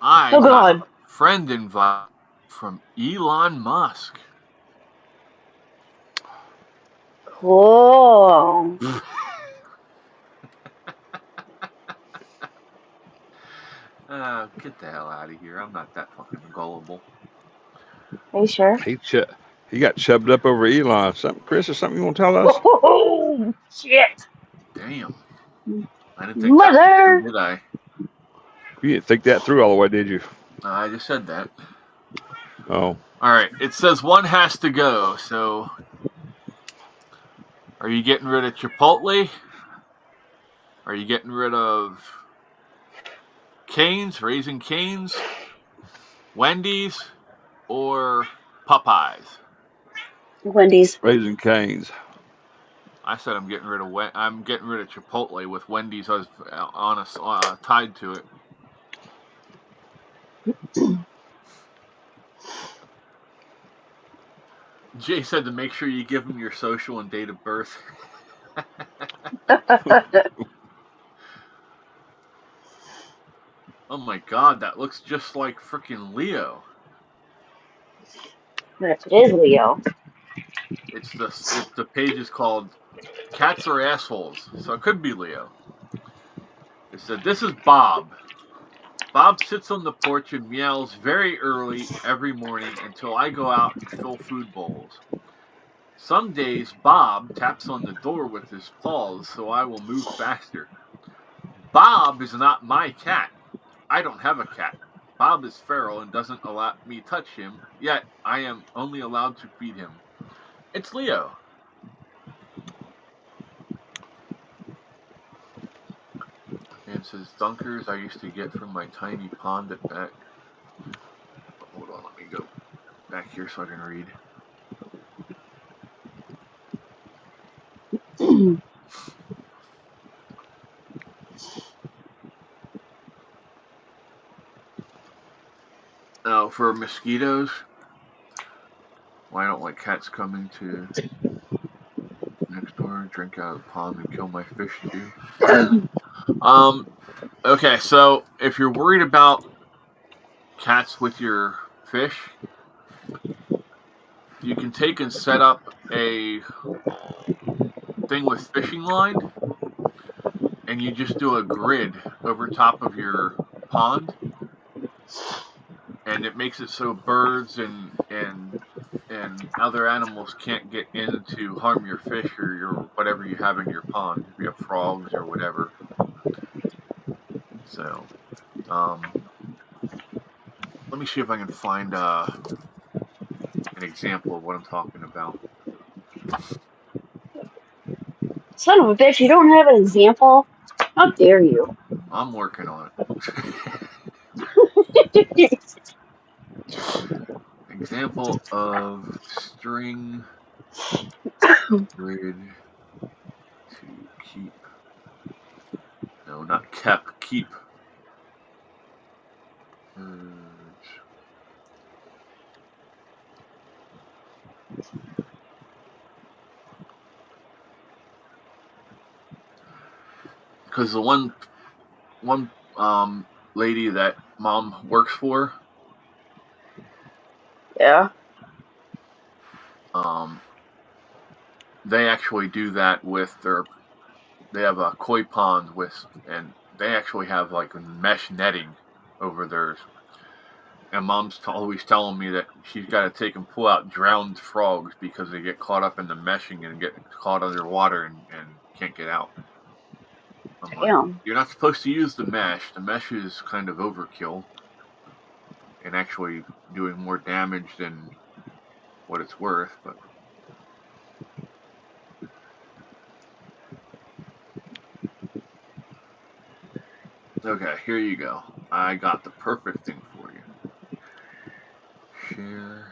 I Oh, got God. a friend invite from Elon Musk. Cool. Get the hell out of here. I'm not that fucking gullible. Are you sure? He got chubbed up over Elon. Something, Chris, or something you want to tell us? Oh, shit. Damn. I didn't think that Mother. through, did I? You didn't think that through all the way, did you? I just said that. Oh, All right. It says one has to go. So, are you getting rid of Chipotle? Are you getting rid of Cane's, Raising Cane's, Wendy's, or Popeyes? Wendy's. Raising Cane's. I said I'm getting rid of Chipotle with Wendy's tied to it. Jay said to make sure you give him your social and date of birth. Oh my god, that looks just like freaking Leo. What if it is Leo? It's the page is called Cats Are Assholes, so it could be Leo. It said, "This is Bob. Bob sits on the porch and meows very early every morning until I go out and fill food bowls. Some days Bob taps on the door with his paws so I will move faster. Bob is not my cat. I don't have a cat. Bob is feral and doesn't allow me touch him, yet I am only allowed to feed him. It's Leo." And says, "Dunkers I used to get from my tiny pond at back." Hold on, let me go back here so I can read. Now, for mosquitoes, well, I don't like cats coming to next door, drink out of the pond, and kill my fish too. Okay, so if you're worried about cats with your fish, you can take and set up a thing with fishing line, and you just do a grid over top of your pond, and it makes it so birds and other animals can't get in to harm your fish or your whatever you have in your pond. If you have frogs or whatever. So, let me see if I can find an example of what I'm talking about. Son of a bitch, you don't have an example? How dare you? I'm working on it. Example of string grid to keep. No, not kept. Keep. Because the one lady that Mom works for, Yeah. they actually do that with they have a koi pond and they actually have like mesh netting over theirs. And Mom's always telling me that she's got to take and pull out drowned frogs because they get caught up in the meshing and get caught underwater and can't get out. Damn. Like, you're not supposed to use the mesh. The mesh is kind of overkill and actually doing more damage than what it's worth. But okay, here you go. I got the perfect thing for you. Share.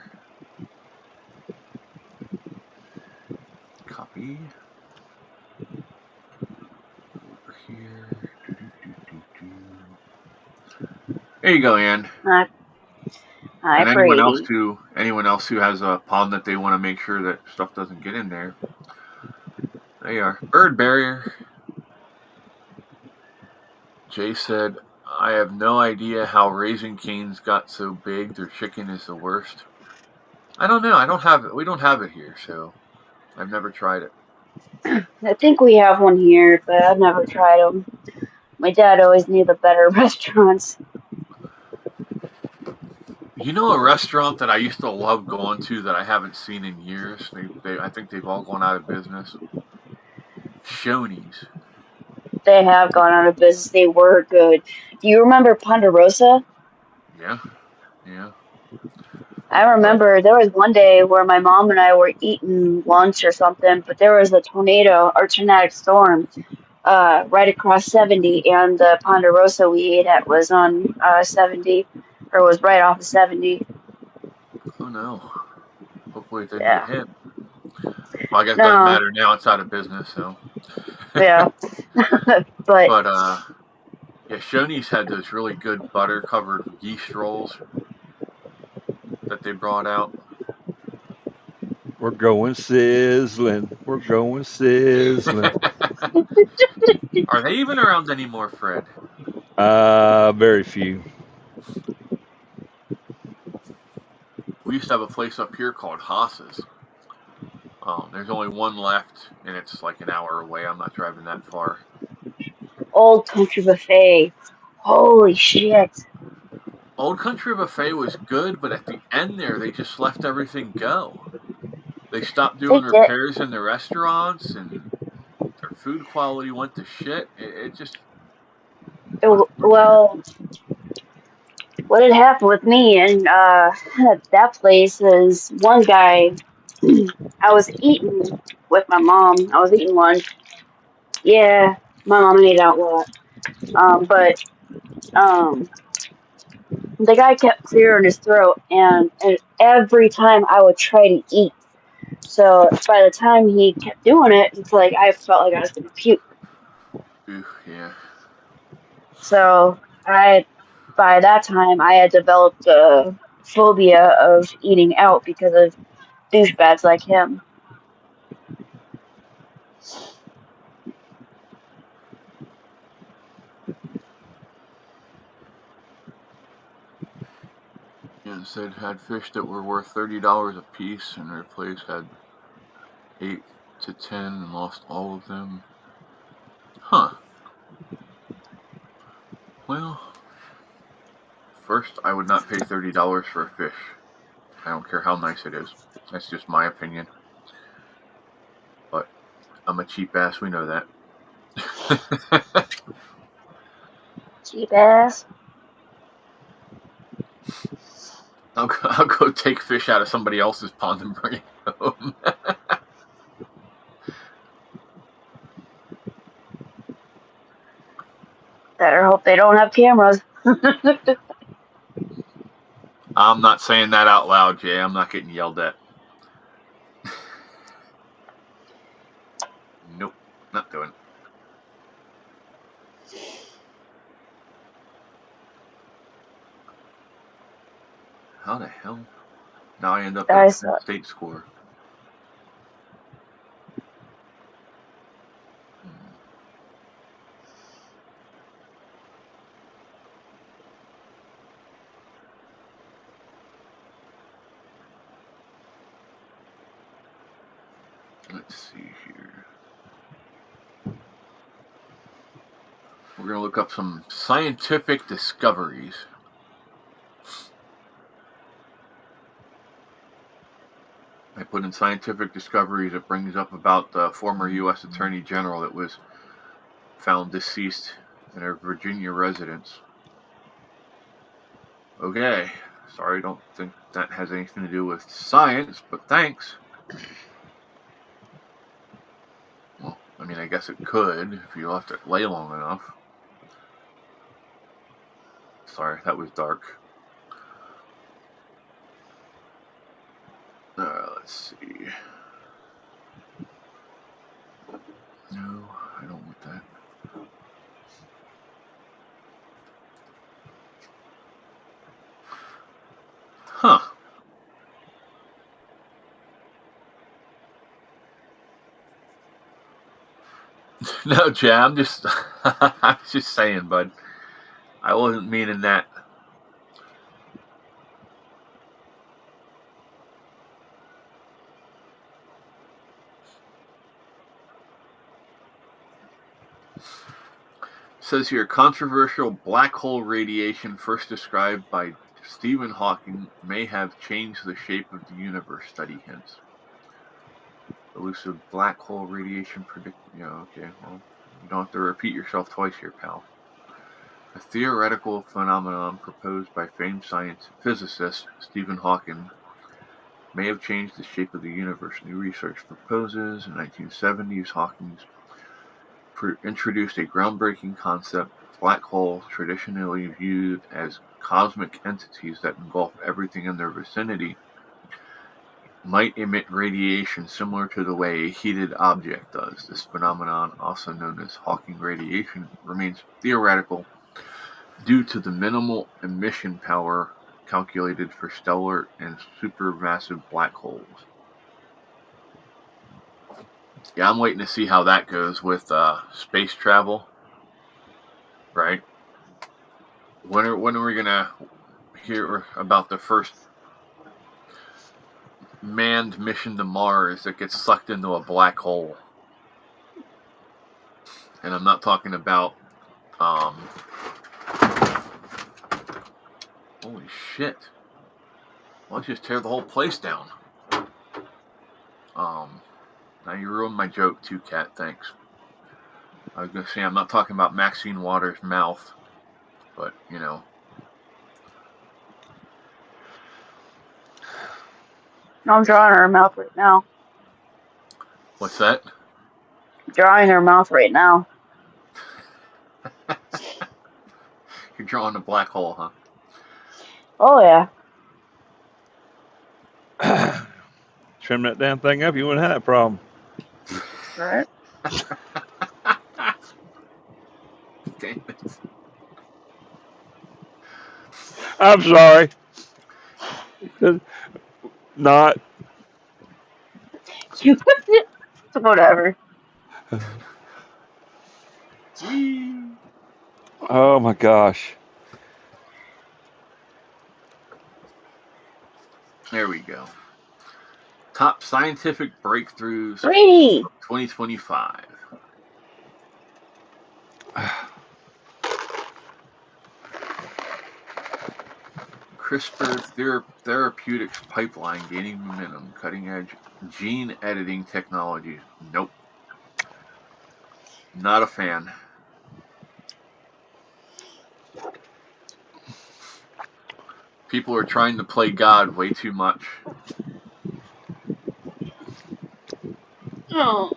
Copy. Over here. There you go, Ann. Hi, and Brady. anyone else who has a pond that they want to make sure that stuff doesn't get in there. There you are. Bird barrier. Jay said, "I have no idea how Raising Cane's got so big. Their chicken is the worst." I don't know. I don't have it. We don't have it here, so I've never tried it. I think we have one here, but I've never tried them. My dad always knew the better restaurants. You know a restaurant that I used to love going to that I haven't seen in years? I think they've all gone out of business. Shoney's. They have gone out of business. They were good. Do you remember Ponderosa? Yeah, yeah. I But remember there was one day where my mom and I were eating lunch or something, but there was a tornado or tornadic storm right across 70, and the Ponderosa we ate at was on 70, or was right off of 70. oh no. Hopefully it didn't get Yeah. hit. Well, I guess it doesn't No. matter now. It's out of business, so. Yeah. But But yeah, Shoney's had those really good butter covered yeast rolls that they brought out. We're going sizzling. We're going sizzling. Are they even around anymore, Fred? Very few. We used to have a place up here called Haas's. There's only one left, and it's like an hour away. I'm not driving that far. Old Country Buffet. Holy shit. Old Country Buffet was good, but at the end there, they just let everything go. They stopped They doing did. repairs in the restaurants, and their food quality went to shit. It just unfortunate. Well, what had happened with me and that place is one guy. I was eating with my mom. I was eating lunch. Yeah, my mom ate out a lot. But um, the guy kept clearing his throat, and every time I would try to eat. So by the time he kept doing it, it's like I felt like I was gonna puke. Ooh, yeah. So by that time, I had developed a phobia of eating out because of douchebags like him. Yeah, said had fish that were worth $30 a piece, and their place had 8 to 10 and lost all of them. Huh. Well, first, I would not pay $30 for a fish. I don't care how nice it is. That's just my opinion. But I'm a cheap ass, we know that. Cheap ass. I'll go take fish out of somebody else's pond and bring it home. Better hope they don't have cameras. I'm not saying that out loud, Jay. I'm not getting yelled at. Nope, not doing it. How the hell? Now I end up at Penn State score. Let's see here. We're going to look up some scientific discoveries. I put in scientific discoveries. It brings up about the former U.S. Attorney General that was found deceased in her Virginia residence. Okay. Sorry, don't think that has anything to do with science, but thanks. Well, I mean, I guess it could if you left it lay long enough. Sorry, that was dark. Let's see. No, I don't want that. Huh. No, Jay, I'm just I was just saying, bud. I wasn't meaning that. It says here, controversial black hole radiation first described by Stephen Hawking may have changed the shape of the universe, study hints. Elusive black hole radiation predict. Yeah, okay, well, you don't have to repeat yourself twice here, pal. A theoretical phenomenon proposed by famed physicist Stephen Hawking may have changed the shape of the universe. New research proposes. In the 1970s, Hawking introduced a groundbreaking concept. Black holes, traditionally viewed as cosmic entities that engulf everything in their vicinity, might emit radiation similar to the way a heated object does. This phenomenon, also known as Hawking radiation, remains theoretical due to the minimal emission power calculated for stellar and supermassive black holes. Yeah, I'm waiting to see how that goes with space travel. Right? When are we gonna hear about the first manned mission to Mars that gets sucked into a black hole? And I'm not talking about holy shit. Why don't you just tear the whole place down? Now you ruined my joke too, Kat, thanks. I was gonna say I'm not talking about Maxine Waters' mouth, but you know. I'm drawing her mouth right now. What's that? Drawing her mouth right now. You're drawing a black hole, huh? Oh yeah. Trim that damn thing up, you wouldn't have that problem. Right. Damn it. I'm sorry. Not. Whatever. Whee! Oh my gosh. There we go. Top scientific breakthroughs 2025. CRISPR therapeutics pipeline gaining momentum. Cutting edge gene editing technologies. Nope. Not a fan. People are trying to play God way too much. Oh.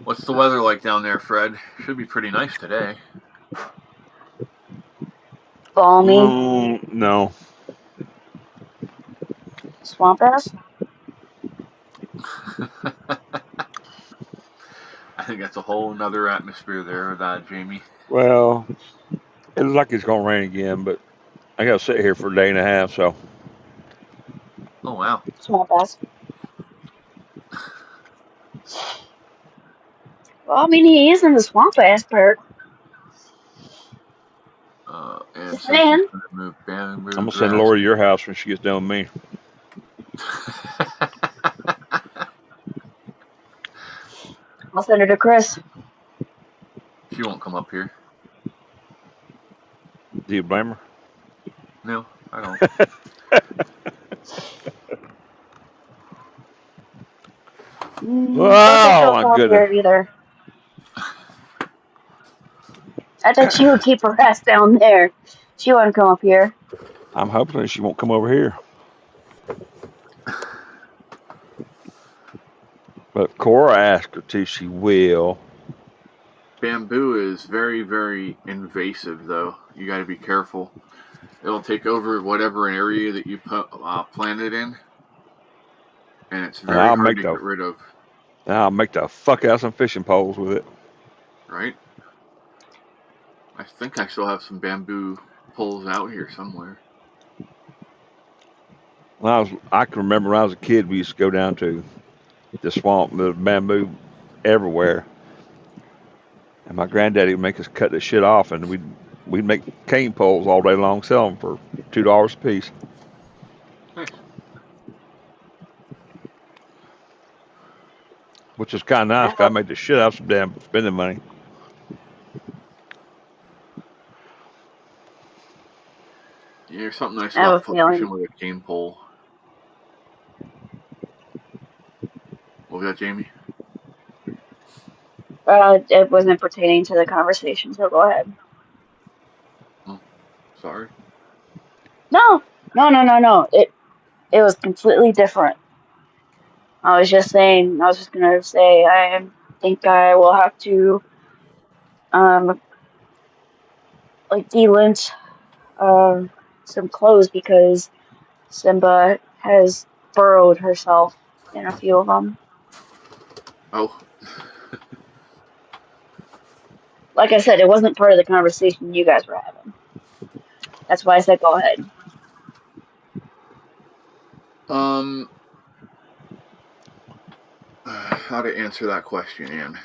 What's the weather like down there, Fred? Should be pretty nice today. Balmy. No. Swamp ass. I think that's a whole nother atmosphere there, Jamie. Well, it looks like it's gonna rain again, but I gotta sit here for a day and a half, so. Oh wow. Swamp ass. Well, I mean, he is in the swamp ass part. And Just saying. move bamboo I'm gonna send Laura to your house when she gets done with me. I'll send her to Chris. She won't come up here. Do you blame her? No, I don't. Oh my goodness. Either. I thought she would keep her ass down there. She wouldn't come up here. I'm hoping she won't come over here. But if Cora asked her to, she will. Bamboo is very, very invasive, though. You got to be careful. It'll take over whatever area that you plant it in, and it's very hard to get rid of. I'll make the fuck out some fishing poles with it. Right? I think I still have some bamboo poles out here somewhere. I can remember when I was a kid, we used to go down to the swamp with bamboo everywhere. And my granddaddy would make us cut the shit off, and we'd make cane poles all day long, sell them for $2 a piece. Nice. which is kind of nice. 'Cause I made the shit out of some damn spending money. Yeah, there's something nice I have a about fishing feeling. with a cane pole. What was that, Jamie? It wasn't pertaining to the conversation, so go ahead. Oh, sorry. No. It was completely different. I was just gonna say, I think I will have to, like, delint, some clothes because Simba has burrowed herself in a few of them. Oh, Like I said, it wasn't part of the conversation you guys were having. That's why I said go ahead. how to answer that question, Anne?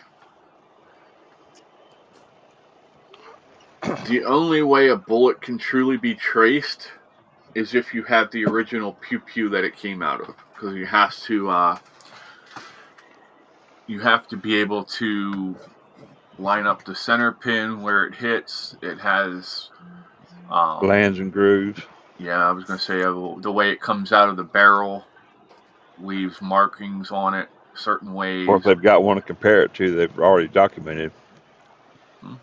The only way a bullet can truly be traced is if you have the original pew that it came out of, because you have to be able to line up the center pin where it hits. It has Lands and grooves. yeah, I was going to say the way it comes out of the barrel leaves markings on it certain ways. Or if they've got one to compare it to, they've already documented.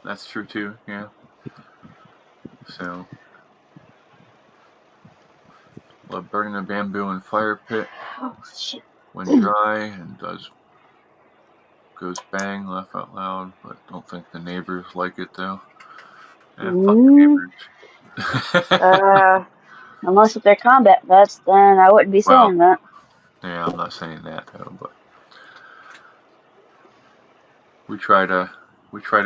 That's true too, yeah. So, burning a bamboo in fire pit Oh shit. when dry and goes bang, laugh out loud, but don't think the neighbors like it though. Fuck the neighbors. Unless if they're combat vets, then I wouldn't be Well, saying that. yeah, I'm not saying that though, but we try to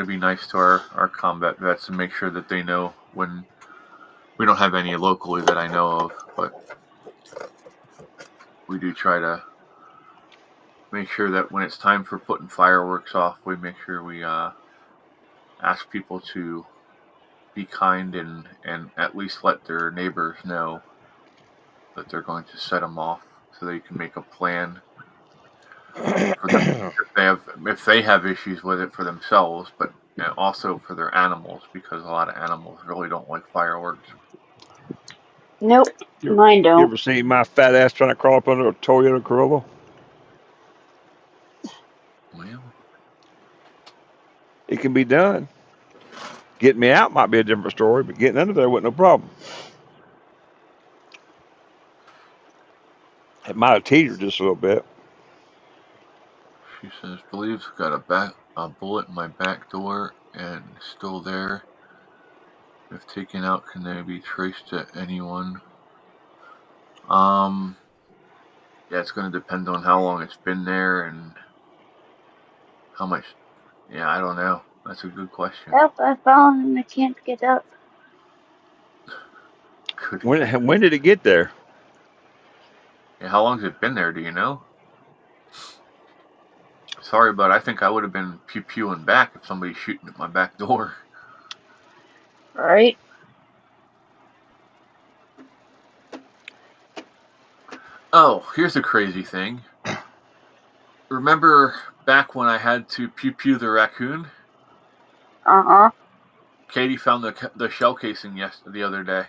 be nice to our combat vets and make sure that they know when we don't have any locally that I know of, but we do try to make sure that when it's time for putting fireworks off, we make sure we ask people to be kind and at least let their neighbors know that they're going to set them off so they can make a plan for them if they have issues with it for themselves, but also for their animals, because a lot of animals really don't like fireworks. Nope, You mine don't. ever seen my fat ass trying to crawl up under a Toyota Corolla? Well, It can be done. Getting me out might be a different story, but getting under there wasn't no problem. It might have teetered just a little bit. she says, believes got a bullet in my back door and still there. If taken out, can they be traced to anyone? Yeah, it's going to depend on how long it's been there and how much. Yeah, I don't know. That's a good question. Help, I found and I can't get up. Good. When did it get there? Yeah, how long has it been there? Do you know? Sorry, but I think I would have been pewing back if somebody's shooting at my back door. Right? Oh, here's a crazy thing. Remember back when I had to pew the raccoon? Uh-huh. Katie found the shell casing the other day.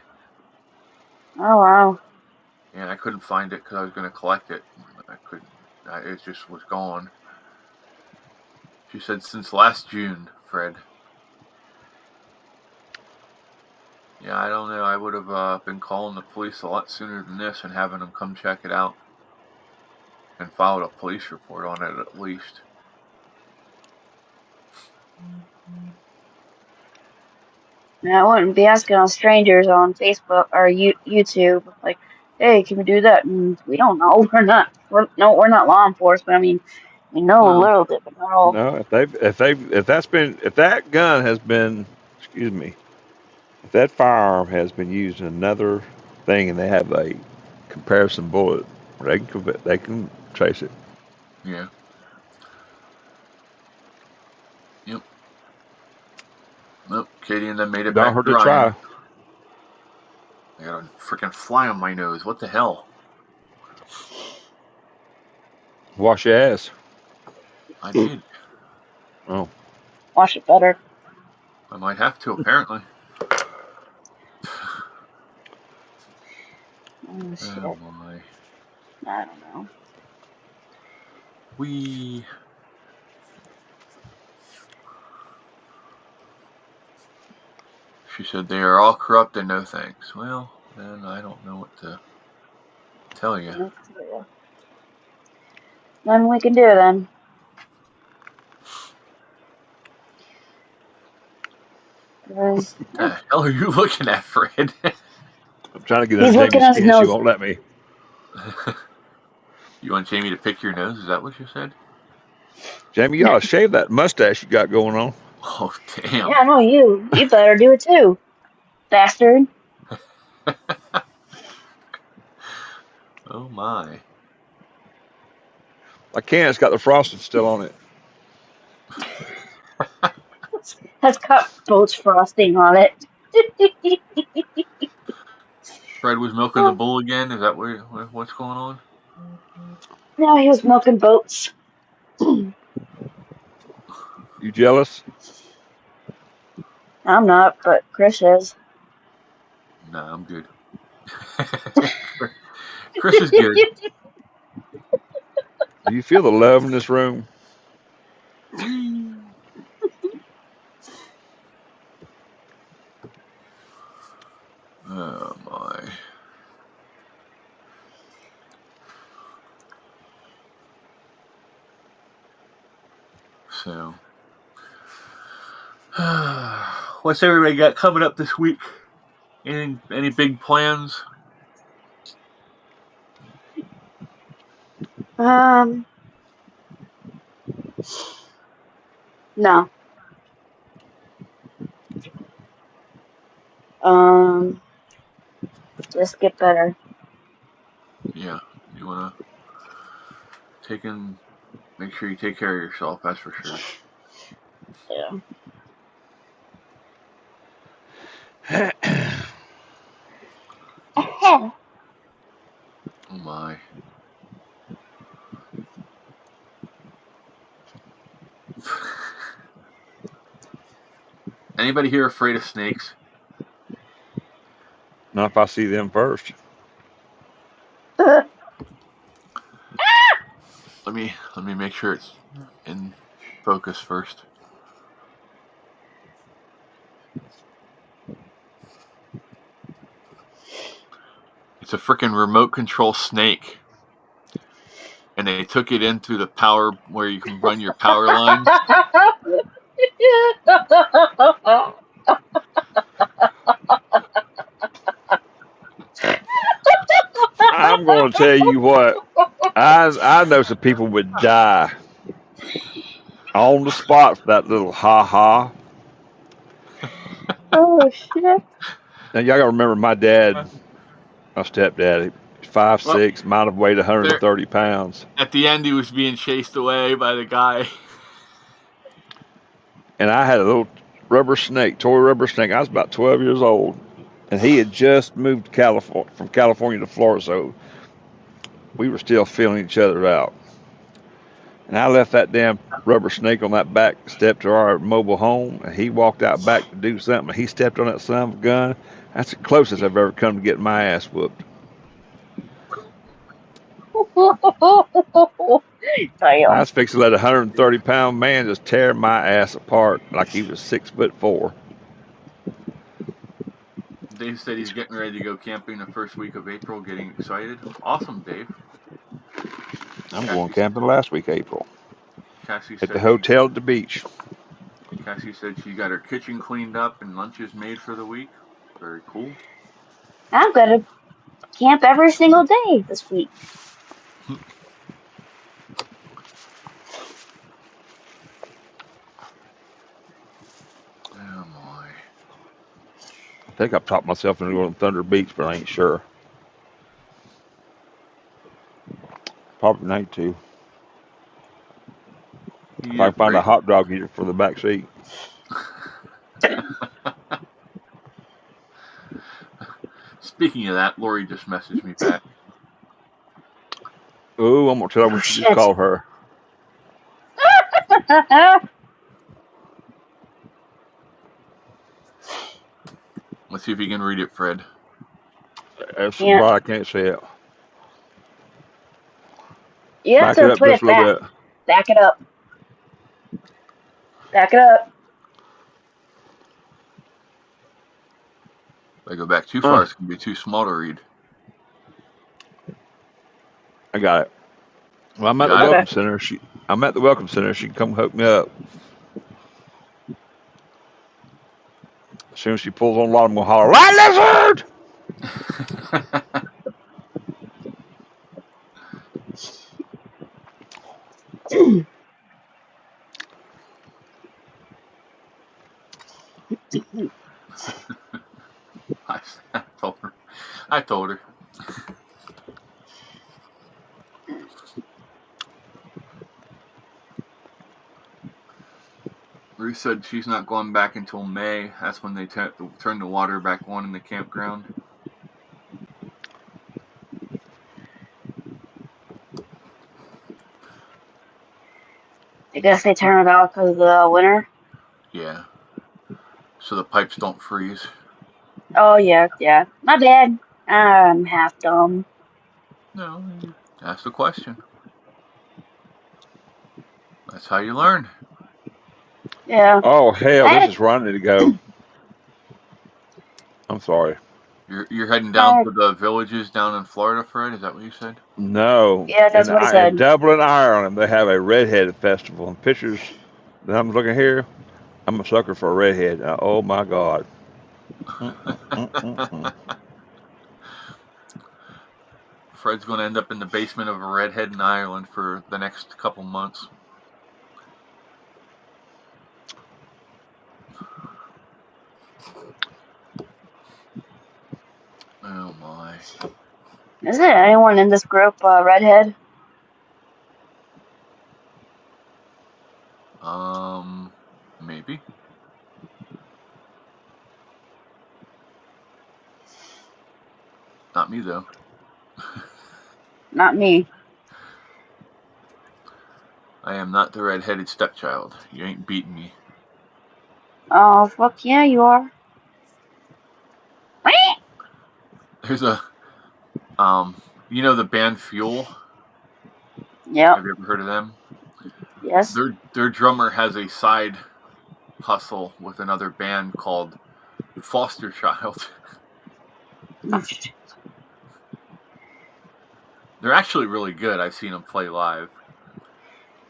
Oh, wow. And I couldn't find it because I was going to collect it. I couldn't. It just was gone. She said since last June, Fred. Yeah, I don't know. I would have been calling the police a lot sooner than this and having them come check it out and filed a police report on it at least. And I wouldn't be asking all strangers on Facebook or YouTube, like, hey, can we do that? And we don't know. We're not law enforcement. I mean, we know a Well, little bit, but not all. No, if that gun has been, excuse me, if that firearm has been used in another thing and they have a comparison bullet, they can trace it. yeah. Yep. Nope. Katie and then made it Don't back hurt to to Ryan. try. I got a freaking fly on my nose. What the hell? Wash your ass. I did. Oh, Wash it better. I might have to, apparently. Oh, shit. Oh my. I don't know. She said they are all corrupt and no thanks. Well, then I don't know what to tell you. Nothing we can do then. What the hell are you looking at, Fred? I'm trying to get He's under looking Jamie's at his skin. She nose. won't let me. You want Jamie to pick your nose? Is that what you said? Jamie, you ought to shave that mustache you got going on. Oh, damn. Yeah, no, you better do it too, bastard. Oh, my. I can't. It's got the frosting still on it. Has got boats frosting on it. Fred was milking the bull again? Is that what's going on? No, he was milking boats. You jealous? I'm not, but Chris is. Nah, I'm good. Chris is good. Do you feel the love in this room? Whee! Oh, my. So, what's everybody got coming up this week? Any big plans? No. Just get better. Yeah, you want to make sure you take care of yourself, that's for sure. Yeah. Oh, my. Anybody here afraid of snakes? Not if I see them first. Let me make sure it's in focus first. It's a freaking remote control snake. And they took it in through the power where you can run your power lines. I'm going to tell you what. I know some people would die on the spot for that little ha. Oh shit. Now y'all got to remember my dad, my stepdad, 5'6", might have weighed 130 pounds. At the end, he was being chased away by the guy. And I had a little rubber snake, toy rubber snake. I was about 12 years old, and he had just moved from California to Florida, so we were still feeling each other out. And I left that damn rubber snake on that back step to our mobile home, and he walked out back to do something. And he stepped on that son of a gun. That's the closest I've ever come to getting my ass whooped. I was fixing to let a 130-pound man just tear my ass apart like he was 6'4". Dave said he's getting ready to go camping the first week of April, getting excited. Awesome, Dave. I'm going camping last week, April. Cassie At said the hotel at the beach. Cassie said she got her kitchen cleaned up and lunches made for the week. Very cool. I'm gonna camp every single day this week. Oh my. I think I've talked myself into going to Thunder Beach, but I ain't sure. Probably need to. If I can find a hot dog eater for the back seat. Speaking of that, Lori just messaged me back. Oh, I'm going to tell her what you just called her. Let's see if you can read it, Fred. That's Yeah. why I can't say it. You have Back it to up put just it a little back. bit. Back it up. Back it up. If I go back too far, it's going to be too small to read. I got it. Well, I'm at the Got it? welcome center. I'm at the welcome center. She can come hook me up. As soon as she pulls on a lot, I'm gonna holler, "Right lizard!" I told her. I told her. Ruth said she's not going back until May. That's when they turn the water back on in the campground. I guess they turn it off because of the winter. Yeah. So the pipes don't freeze. Oh, yeah. My bad. I'm half dumb. No, you ask the question. That's how you learn. Yeah. Oh hell, I this had is where I need to go. I'm sorry. You're heading down to the villages down in Florida, Fred? Is that what you said? No, Yeah, that's what he in said. Dublin, Ireland, they have a redhead festival. And pictures that I'm looking here, I'm a sucker for a redhead. Oh my god. Fred's going to end up in the basement of a redhead in Ireland for the next couple months. Oh my. Is there anyone in this group redhead? Maybe. Not me though. Not me. I am not the red-headed stepchild. You ain't beating me. Oh, fuck yeah, you are. There's a you know the band Fuel? Yep. Have you ever heard of them? Yes. Their drummer has a side hustle with another band called Foster Child. They're actually really good. I've seen them play live,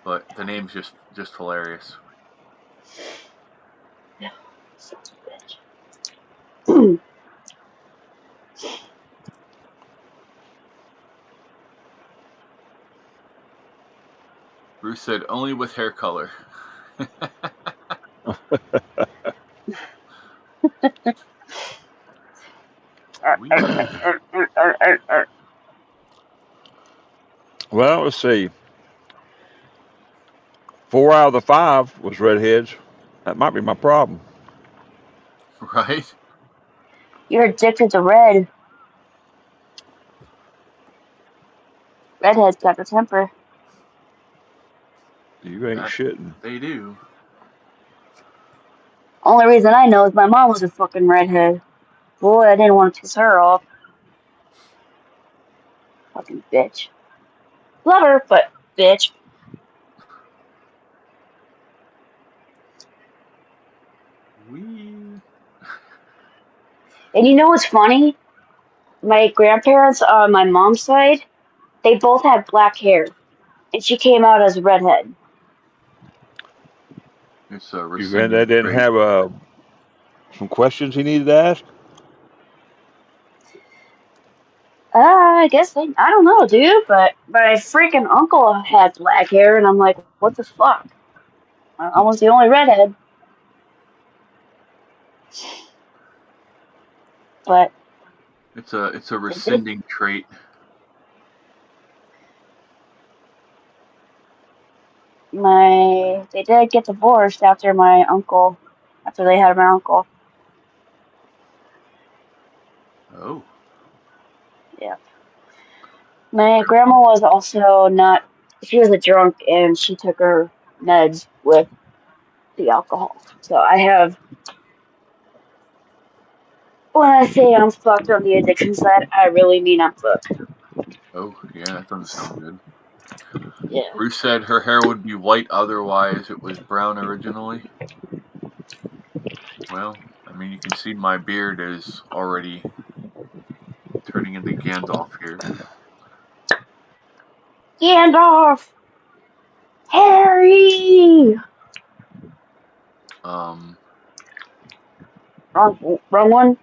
but the name's just hilarious. Such a bitch. Bruce said only with hair color. Well, let's see. 4 out of the 5 was redheads. That might be my problem. Right? You're addicted to red. Redhead's got the temper. You ain't shitting. They do. Only reason I know is my mom was a fucking redhead. Boy, I didn't want to piss her off. Fucking bitch. Love her, but bitch. Wee. And you know what's funny? My grandparents on my mom's side, they both had black hair. And she came out as a redhead. It's a Your rescinding granddad didn't trait. have some questions he needed to ask? I guess I don't know, dude, but my freaking uncle had black hair, and I'm like, what the fuck? I was the only redhead. But It's a they did. rescinding trait. They did get divorced after they had my uncle. Oh. Yeah. My grandma was also not, she was a drunk and she took her meds with the alcohol. So I have, when I say I'm fucked on the addiction side, I really mean I'm fucked. Oh, yeah, that doesn't sound good. Yeah. Ruth said her hair would be white otherwise. It was brown originally. Well, I mean, you can see my beard is already turning into Gandalf here. Gandalf! Harry! Wrong one?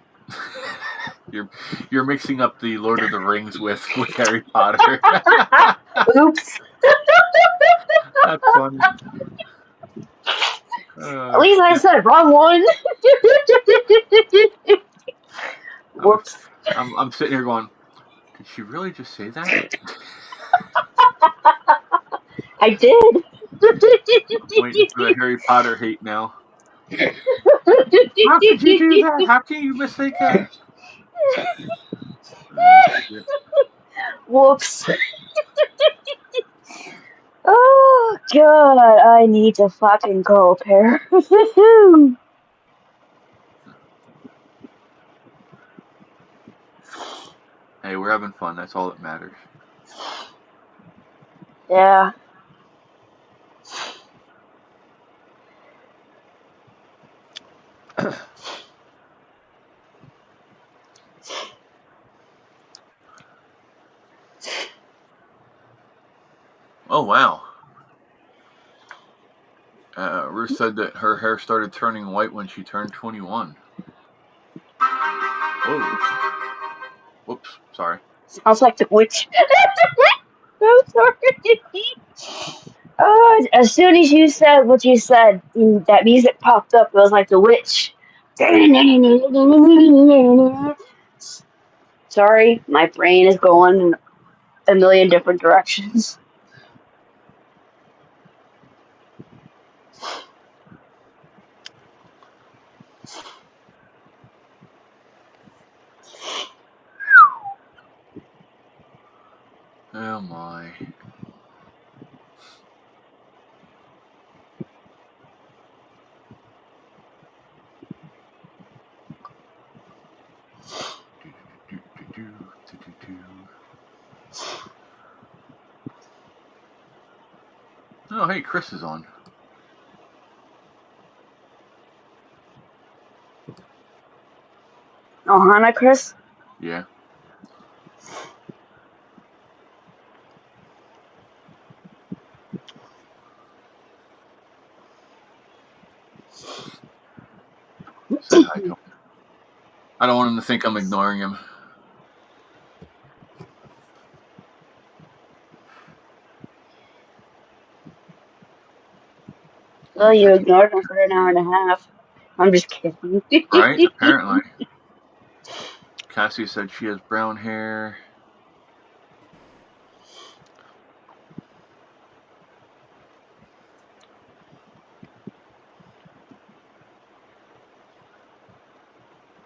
You're mixing up the Lord of the Rings with Harry Potter. Oops. That's funny. At least I said wrong one. Whoops. I'm sitting here going, did she really just say that? I did. I'm waiting for the Harry Potter hate now. How could you do that? How can you mistake that? Oh, shit. Whoops. Oh, God. I need to fucking go, pair. Hey, we're having fun. That's all that matters. Yeah. Oh, wow. Ruth said that her hair started turning white when she turned 21. Whoa. Whoops. Sorry. Sounds like the witch. I'm sorry. As soon as you said what you said, that music popped up. It was like the witch. Sorry, my brain is going in a million different directions. Oh, my. Oh, hey, Chris is on. Oh, Hannah, Chris? Yeah. Said hi to him. I don't want him to think I'm ignoring him. Well, you ignored him for an hour and a half. I'm just kidding. Right? Apparently. Cassie said she has brown hair.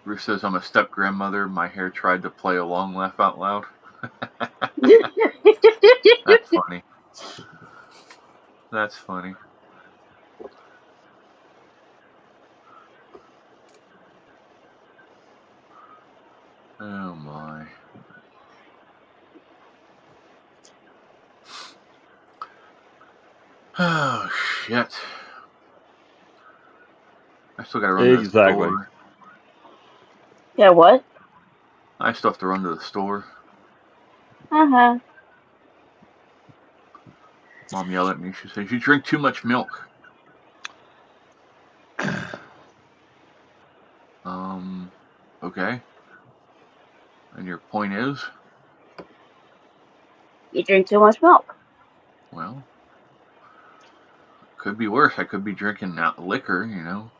Ruth says I'm a step grandmother. My hair tried to play along, laugh out loud. That's funny. That's funny. Oh, my. Oh, shit. I still gotta run to the Exactly. store. Yeah, what? I still have to run to the store. Uh-huh. Mom yelled at me. She says, you drink too much milk. Okay. And your point is? You drink too much milk. Well, could be worse. I could be drinking liquor, you know.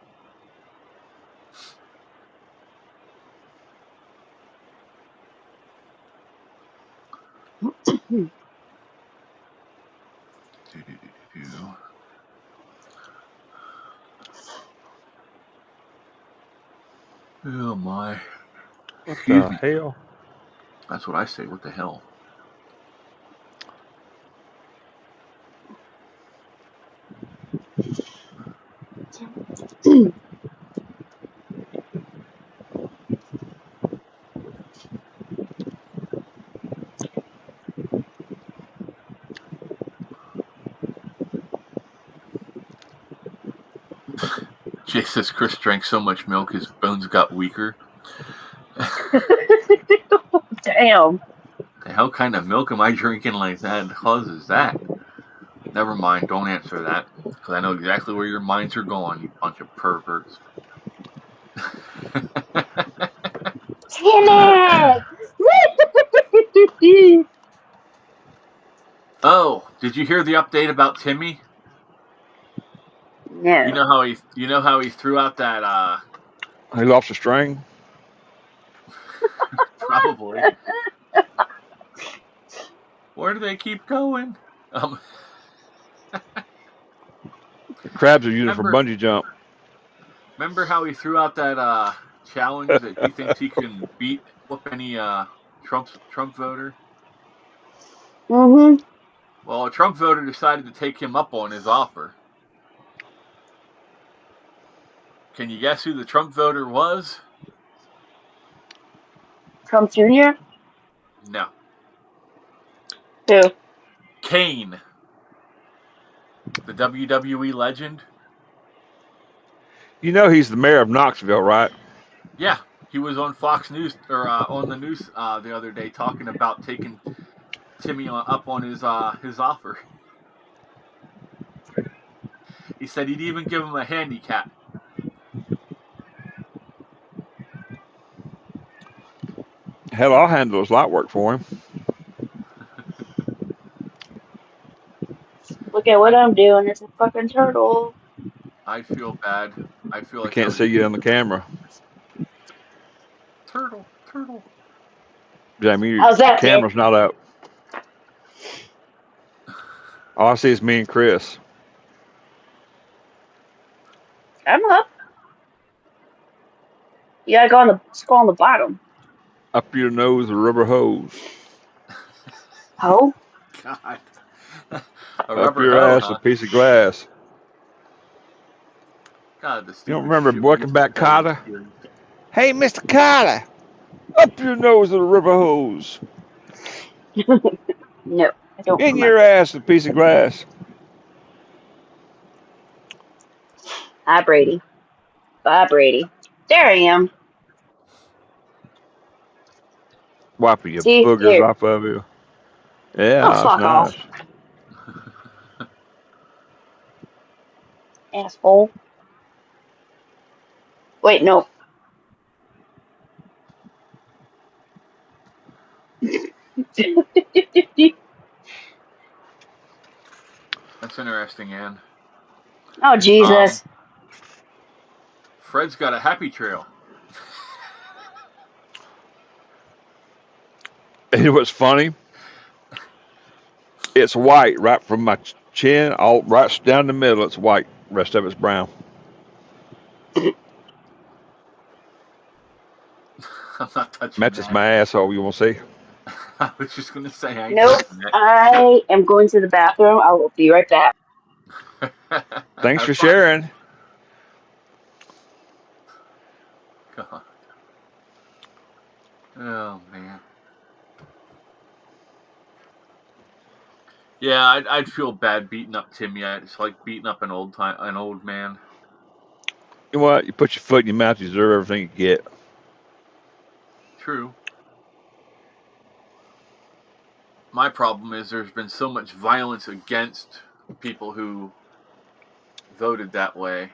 Oh, my. What Excuse the me. hell? That's what I say. What the hell? says Chris drank so much milk his bones got weaker. Damn. The hell kind of milk am I drinking like that causes that? Never mind, don't answer that, because I know exactly where your minds are going, you bunch of perverts. Timmy! Oh, did you hear the update about Timmy? No. You know how he threw out that He lost a string. probably. Where do they keep going? Crabs are using for bungee jump. Remember how he threw out that challenge that he thinks he can whoop any Trump voter? Mm-hmm. Well, a Trump voter decided to take him up on his offer. Can you guess who the Trump voter was? Trump Jr.? No. Who? Kane, the WWE legend. You know he's the mayor of Knoxville, right? Yeah, he was on Fox News or on the news the other day talking about taking Timmy up on his offer. He said he'd even give him a handicap. Hell, I'll handle his light work for him. Look at what I'm doing. It's a fucking turtle. I feel bad. I feel I like can't see you on the camera. Turtle. Jamie, your How's that, kid? camera's not up. All I see is me and Chris. I'm up. You gotta go on the bottom. Up your nose, a rubber hose. Oh? God. A Up rubber your hoe, ass, huh? a piece of glass. God, the You don't stupid remember shit we used Welcome to Back, say as Carter? kids. Hey, Mr. Carter, up your nose with a rubber hose. No, I don't In your remember. ass, a piece of glass. Hi, Brady. Bye, Brady. There I am. Wiping your See? boogers Here. off of you. Yeah, Oh, that's fuck off, nice. asshole. Wait, no. That's interesting, Ann. Oh, Jesus. Fred's got a happy trail. You know what's funny? It's white right from my chin, all right down the middle. It's white. Rest of it's brown. I'm not touching Matches that. my asshole. You want to see? I was just going to say I ain't Nope. touching I am going to the bathroom. I will be right back. that. Thanks Have for fun. sharing. God. Oh, man. Yeah, I'd feel bad beating up Timmy. It's like beating up an old man. You know what? You put your foot in your mouth, you deserve everything you get. True. My problem is there's been so much violence against people who voted that way.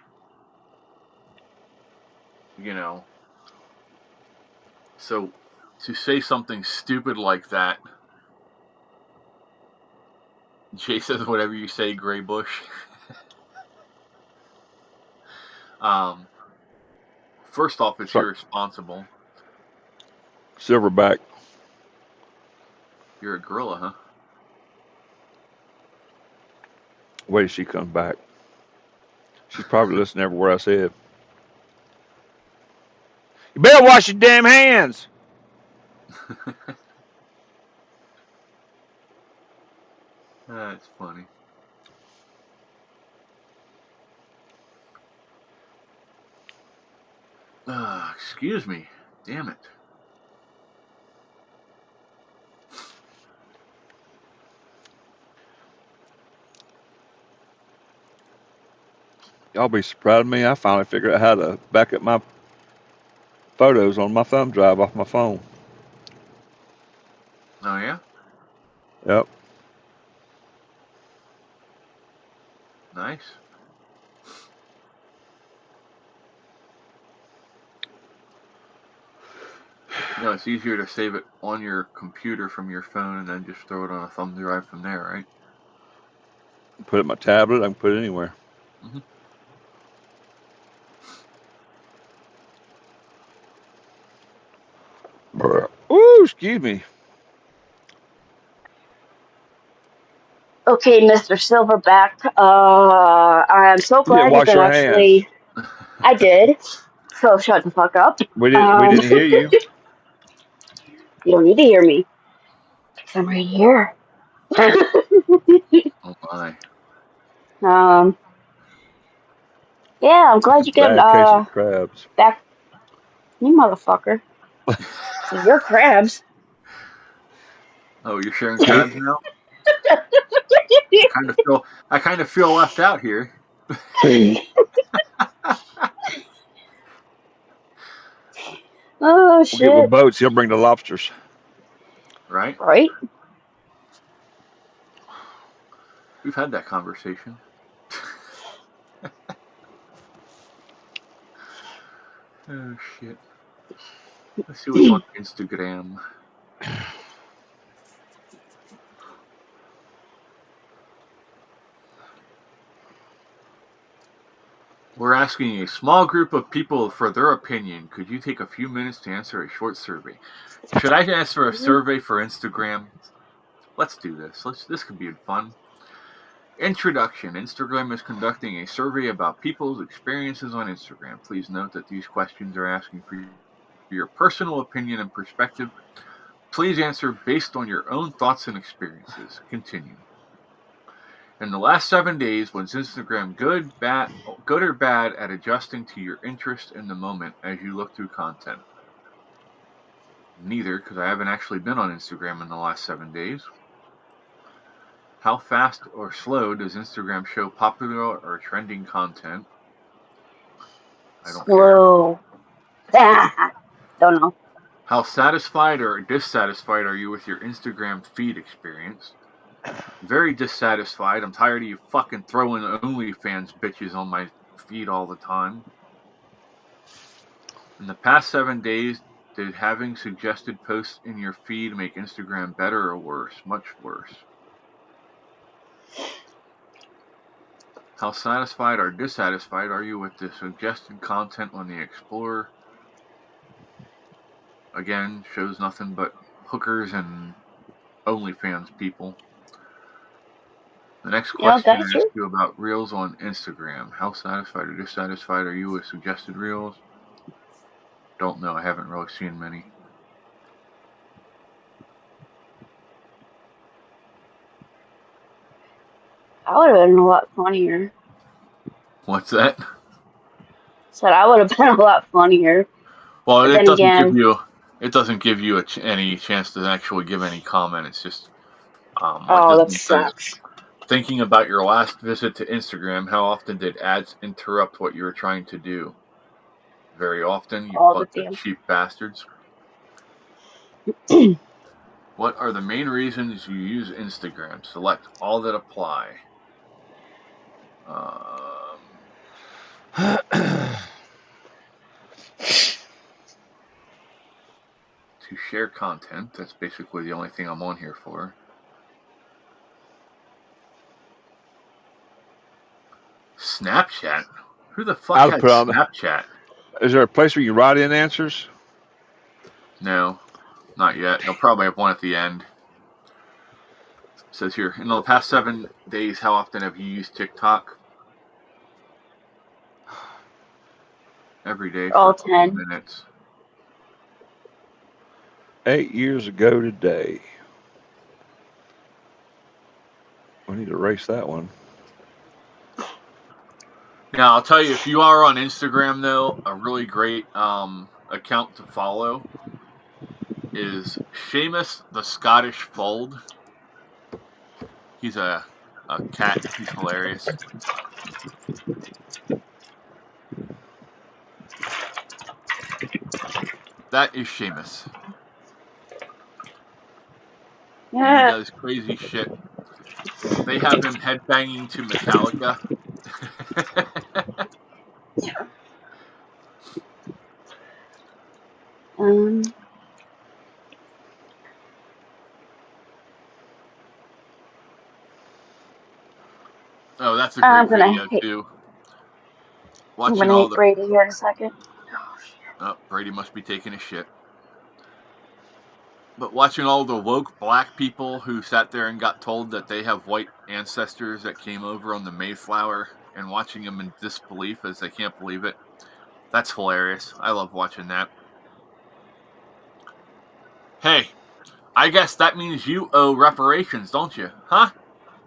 You know. So to say something stupid like that, Jay says whatever you say, Gray Bush. First off, it's Sorry. irresponsible. Silverback. You're a gorilla, huh? Wait till she comes back. She's probably listening every word I said. You better wash your damn hands. That's funny. Excuse me. Damn it. Y'all be surprised at me. I finally figured out how to back up my photos on my thumb drive off my phone. Oh yeah, Yep. nice. You know, it's easier to save it on your computer from your phone and then just throw it on a thumb drive from there, right? Put it in my tablet. I can put it anywhere. Mm-hmm. Ooh, excuse me. Okay, Mr. Silverback. I'm so You didn't glad you wash can your hands. actually. I did. So shut the fuck up. We didn't hear you. You don't need to hear me. 'Cause I'm right here. Oh my. um. Yeah, I'm glad you get Bad case of crabs. back. You motherfucker. So you're crabs. Oh, you're sharing crabs now? I kind of feel left out here. Oh We'll get with shit. boats. He'll bring the lobsters. Right? Right? We've had that conversation. Oh shit. Let's see what's on Instagram. We're asking a small group of people for their opinion. Could you take a few minutes to answer a short survey? Should I answer a survey for Instagram? Let's do this. This could be fun. Introduction. Instagram is conducting a survey about people's experiences on Instagram. Please note that these questions are asking for your personal opinion and perspective. Please answer based on your own thoughts and experiences. Continue. In the last 7 days, was Instagram good or bad at adjusting to your interest in the moment as you look through content? Neither, because I haven't actually been on Instagram in the last 7 days. How fast or slow does Instagram show popular or trending content? I don't care. Slow. Don't know. How satisfied or dissatisfied are you with your Instagram feed experience? Very dissatisfied. I'm tired of you fucking throwing OnlyFans bitches on my feed all the time. In the past 7 days, did having suggested posts in your feed make Instagram better or worse? Much worse. How satisfied or dissatisfied are you with the suggested content on the Explorer? Again, shows nothing but hookers and OnlyFans people. The next question That's asks true. you about Reels on Instagram. How satisfied or dissatisfied are you with suggested Reels? Don't know. I haven't really seen many. I would have been a lot funnier. What's that? Said I would have been a lot funnier. Well, But it then again, doesn't give you any chance to actually give any comment. It's just like oh, this that one says. sucks. Thinking about your last visit to Instagram, how often did ads interrupt what you were trying to do? Very often, you All the bunch of damn. cheap bastards. What are the main reasons you use Instagram? Select all that apply. To share content. That's basically the only thing I'm on here for. Snapchat? Who the fuck I'll has put on. Snapchat? Is there a place where you write in answers? No, not yet. They'll probably have one at the end. It says here, in the past 7 days, how often have you used TikTok? Every day for All a couple 10. minutes. 8 years ago today. We need to erase that one. Now, I'll tell you, if you are on Instagram, though, a really great account to follow is Seamus the Scottish Fold. He's a cat. He's hilarious. That is Seamus. And he Yeah. does crazy shit. They have him headbanging to Metallica. Oh, that's a I'm great video gonna too. hate Watching all the Brady here in a second. Brady must be taking a shit. But watching all the woke black people who sat there and got told that they have white ancestors that came over on the Mayflower and watching them in disbelief as they can't believe it. That's hilarious. I love watching that. Hey, I guess that means you owe reparations, don't you? Huh?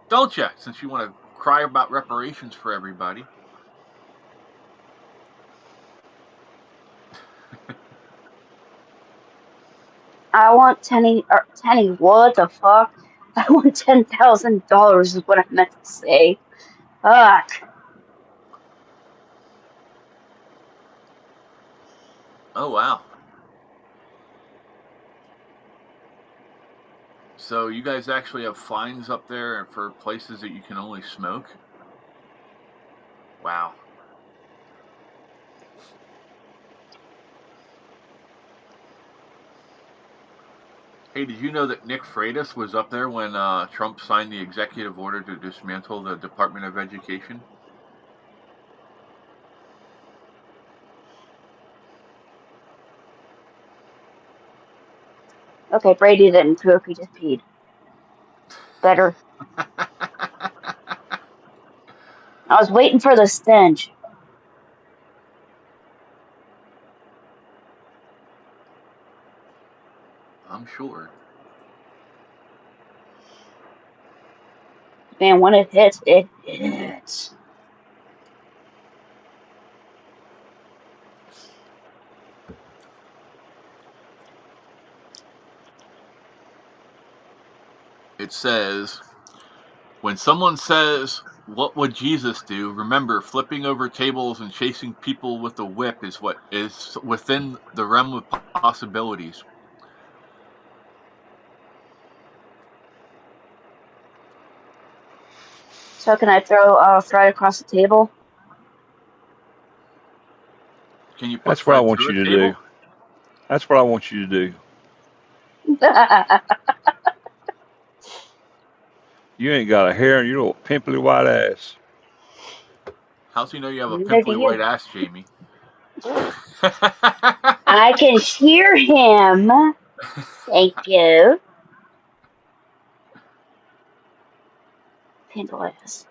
Don't you? Since you want to cry about reparations for everybody. I want Tenny, what the fuck? I want $10,000 is what I meant to say. Fuck. Oh, wow. So you guys actually have fines up there for places that you can only smoke? Wow. Hey, did you know that Nick Freitas was up there when Trump signed the executive order to dismantle the Department of Education? Okay, Brady didn't poop, he just peed. Better. I was waiting for the stench. I'm sure. Man, when it hits, it hits. It says, when someone says, "What would Jesus do?" remember, flipping over tables and chasing people with a whip is what is within the realm of possibilities. So can I throw Fred across the table? Can you put That's what I Fred want through you a to table? do. That's what I want you to do. You ain't got a hair and you little pimply white ass. How's he know you have a Neither do pimply you. white ass, Jamie? I can hear him. Thank you. Pimple ass.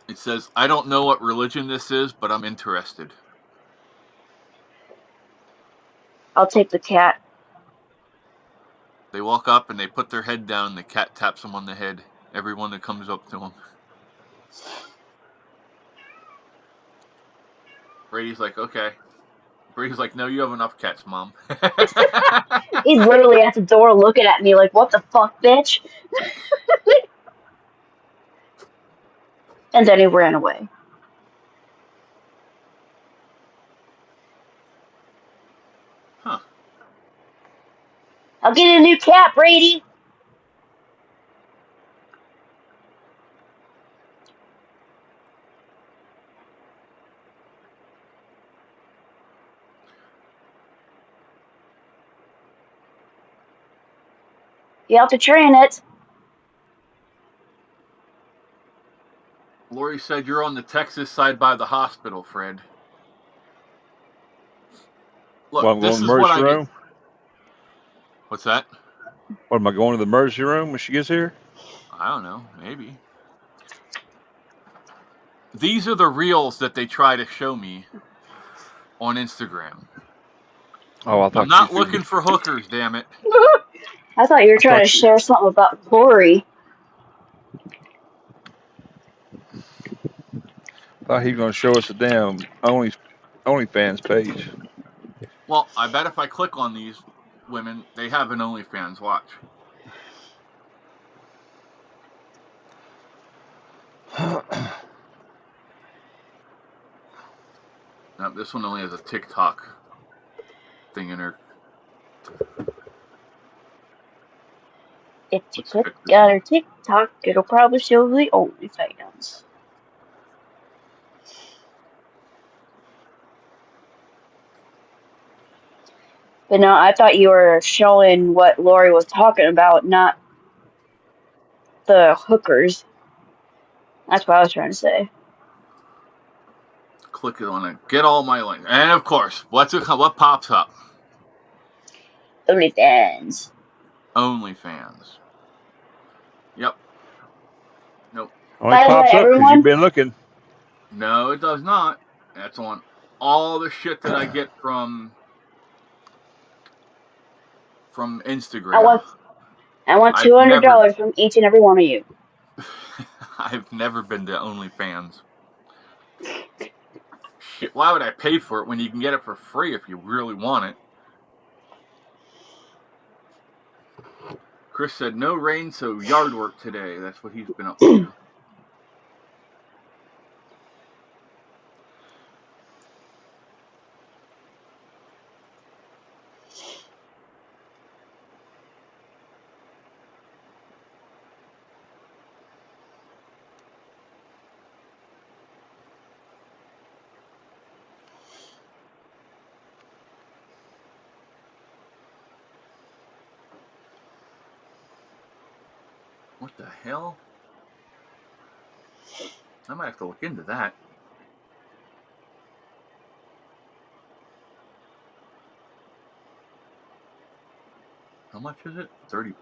It says, I don't know what religion this is, but I'm interested. I'll take the cat. They walk up and they put their head down and the cat taps them on the head. Everyone that comes up to them. Brady's like, okay. Brady's like, no, you have enough cats, Mom. He's literally at the door looking at me like, what the fuck, bitch? And then he ran away. Huh. I'll get a new cat, Brady. You have to train it. Lori said you're on the Texas side by the hospital, Fred. Look, Well, I'm going this to the is what emergency I get. room. What's that? What, am I going to the emergency room when she gets here? I don't know. Maybe. These are the reels that they try to show me on Instagram. Oh, I I'm thought not looking for hookers, damn it. I thought you were I trying to thought you share something about Lori. thought he was going to show us a damn OnlyFans page. Well, I bet if I click on these women, they have an OnlyFans. Watch. No, this one only has a TikTok thing in her. If you Let's click pick this on one. her TikTok, it'll probably show the OnlyFans. But no, I thought you were showing what Lori was talking about, not the hookers. That's what I was trying to say. Click it on it. Get all my links. And of course, what pops up? OnlyFans. OnlyFans. Yep. Nope. Only By the way, pops up because you've everyone, been looking. No, it does not. That's on all the shit that I get from I Instagram. want I've never $200 from each and every one of you. I've never been to OnlyFans. Shit, why would I pay for it when you can get it for free if you really want it? Chris said no rain, so yard work today. That's what he's been up to. What the hell? I might have to look into that. How much is it? $30.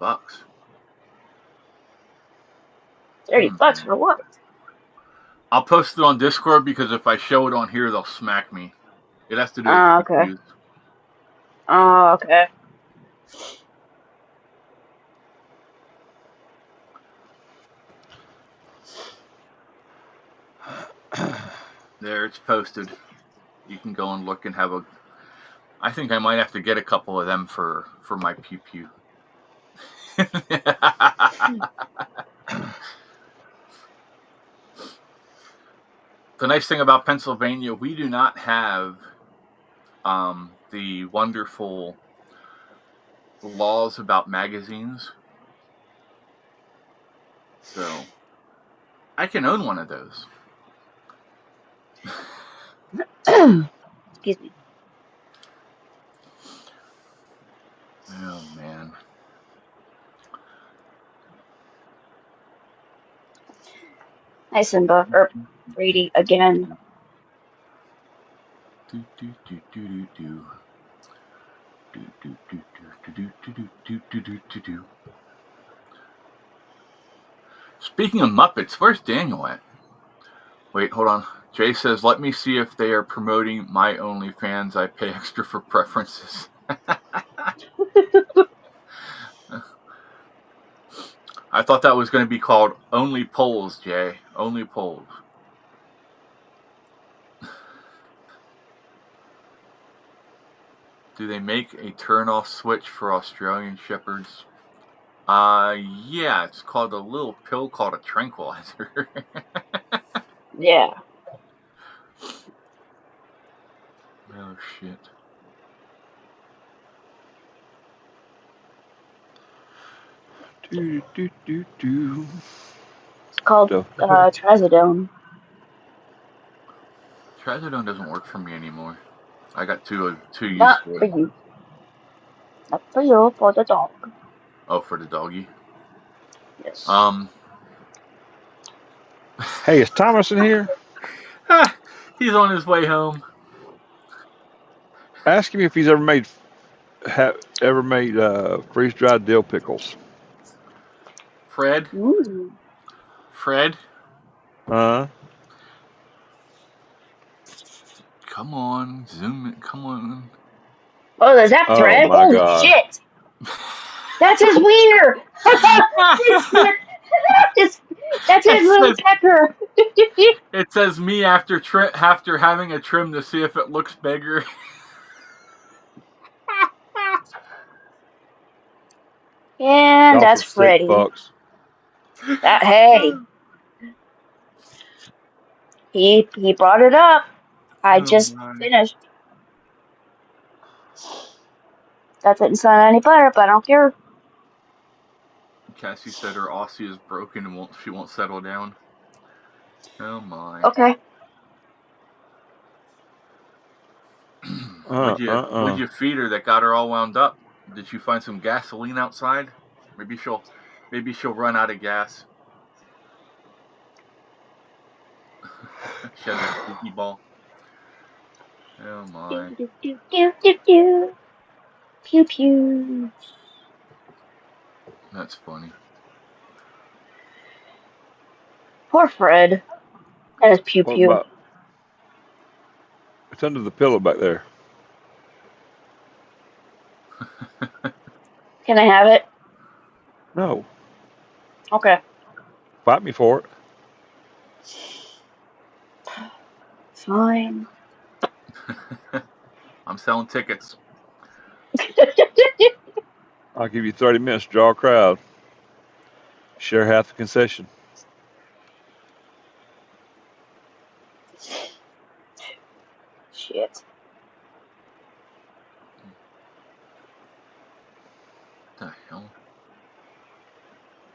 30 bucks for what? I'll post it on Discord because if I show it on here, they'll smack me. It has to do with Oh, okay. PQs. Oh, okay. There, it's posted. You can go and look and have a. I think I might have to get a couple of them for my pew pew. The nice thing about Pennsylvania, we do not have the wonderful laws about magazines. So I can own one of those. Excuse me. Oh, man. Hi, Simba. Or Brady again. Do, do, do, do, do, do. Do, do, do, do, do, do, do, do, do, do, do. Speaking of Muppets, where's Daniel at? Wait, hold on. Jay says, let me see if they are promoting my OnlyFans. I pay extra for preferences. I thought that was going to be called Only Polls, Jay. Only Polls. Do they make a turn-off switch for Australian Shepherds? Yeah, it's called a little pill called a tranquilizer. Yeah. Oh, shit. Do, do, do, do. It's called Trazodone. Trazodone doesn't work for me anymore. I got too used Not to for it. you. Not for you, for the dog. Oh, for the doggy? Yes. Hey, is Thomas in here? He's on his way home. Ask him if he's ever made freeze dried dill pickles. Fred? Ooh. Fred? Huh? Come on, zoom it. Come on. Oh, is that Oh Fred? my Holy God! shit! That's his wiener! That's his little pecker! It says me after having a trim to see if it looks bigger. And Y'all that's some sick Freddy. fucks. Hey! He brought it up. I Oh just my. finished. That didn't sound any better, but I don't care. Cassie said her Aussie is broken and she won't settle down. Oh my. Okay. What'd you feed her that got her all wound up? Did you find some gasoline outside? Maybe she'll run out of gas. She has her squeaky ball. Oh my. Do, do, do, do, do. Pew pew. That's funny. Poor Fred. That is pew What pew. about? It's under the pillow back there. Can I have it? No, Okay. fight me for it. Fine. I'm selling tickets. I'll give you 30 minutes to draw a crowd. Share half the concession. Shit. What the hell?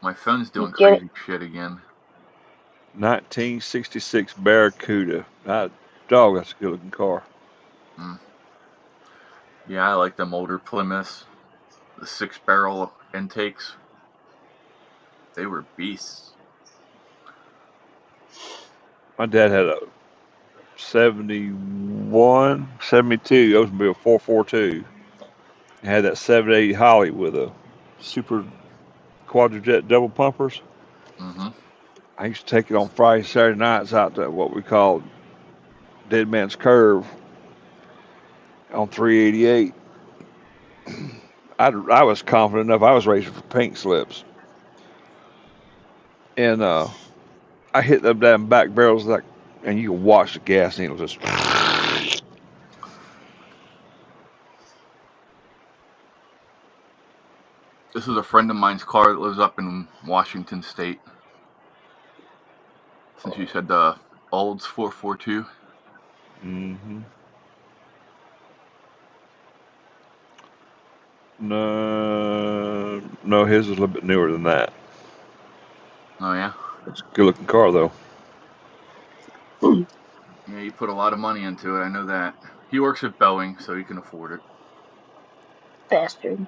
My phone's doing Get it? crazy shit again. 1966 Barracuda. Dog, that's a good looking car. Yeah, I like them older Plymouths. The 6-barrel intakes. They were beasts. My dad had a 71, 72 Oldsmobile 442. It had that 780 Holly with a super quadrojet double pumpers. Mm-hmm. I used to take it on Friday, Saturday nights out to what we called Dead Man's Curve on 388. I was confident enough. I was racing for pink slips, and I hit them damn back barrels like, and you can watch the gas needle just. This is a friend of mine's car that lives up in Washington State. Since you said the Olds 442. Mm-hmm. No, his is a little bit newer than that. Oh yeah? It's a good looking car though. Yeah, you put a lot of money into it, I know that. He works at Boeing, so he can afford it. Bastard.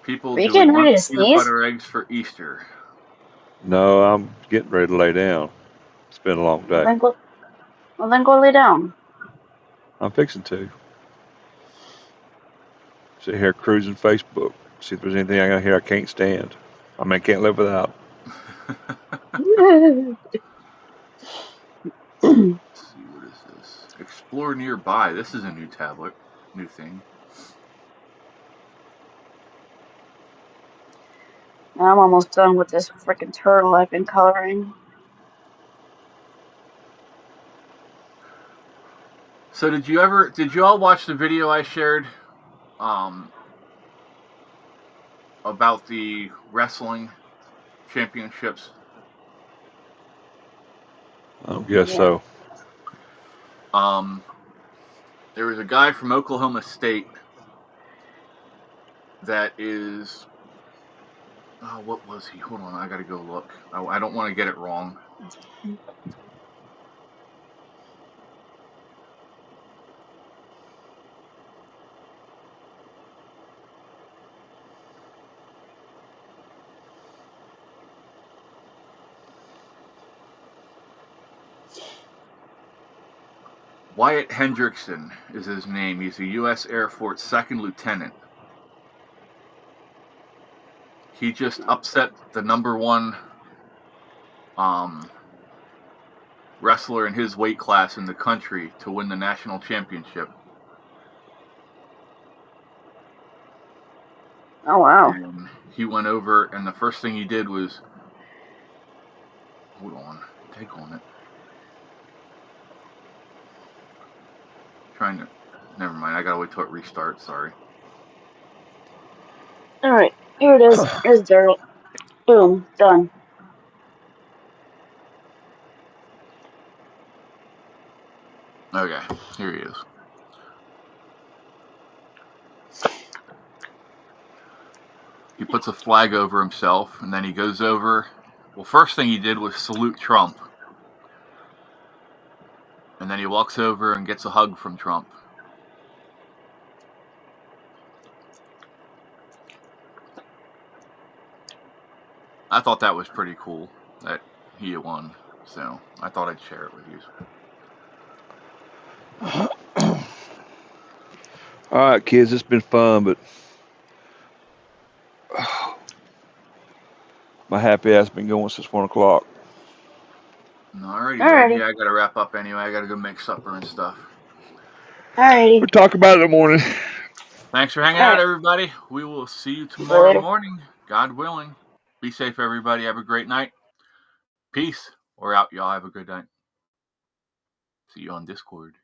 People, Are you do we getting want ready to peanut sneeze? butter eggs for Easter? No, I'm getting ready to lay down. It's been a long Well day. then go lay down. I'm fixing to sit here cruising Facebook, see if there's anything I got here I can't stand. I mean, I can't live without. Let's see, what is this? Explore nearby. This is a new tablet. New thing. I'm almost done with this freaking turtle I've been coloring. So did you all watch the video I shared about the wrestling championships? I don't guess Yeah. so. There was a guy from Oklahoma State that is, what was he? Hold on, I gotta go look. I don't want to get it wrong. Wyatt Hendrickson is his name. He's a U.S. Air Force second lieutenant. He just upset the number one wrestler in his weight class in the country to win the national championship. Oh wow. And he went over, and the first thing he did was, hold on, take on it. never mind. I gotta wait till it restarts. Sorry. Alright, here it is. Here's Daryl. Boom, done. Okay, here he is. He puts a flag over himself, and then he goes over. Well, first thing he did was salute Trump. And then he walks over and gets a hug from Trump. I thought that was pretty cool that he won. So I thought I'd share it with you. All right, kids, it's been fun, but my happy ass been going since 1 o'clock. Alrighty, Alrighty. yeah, I gotta wrap up anyway. I gotta go make supper and stuff. Alrighty. We'll talk about it in the morning. Thanks for hanging out, everybody. We will see you See you tomorrow later. morning, God willing. Be safe, everybody. Have a great night. Peace. We're out, y'all. Have a good night. See you on Discord.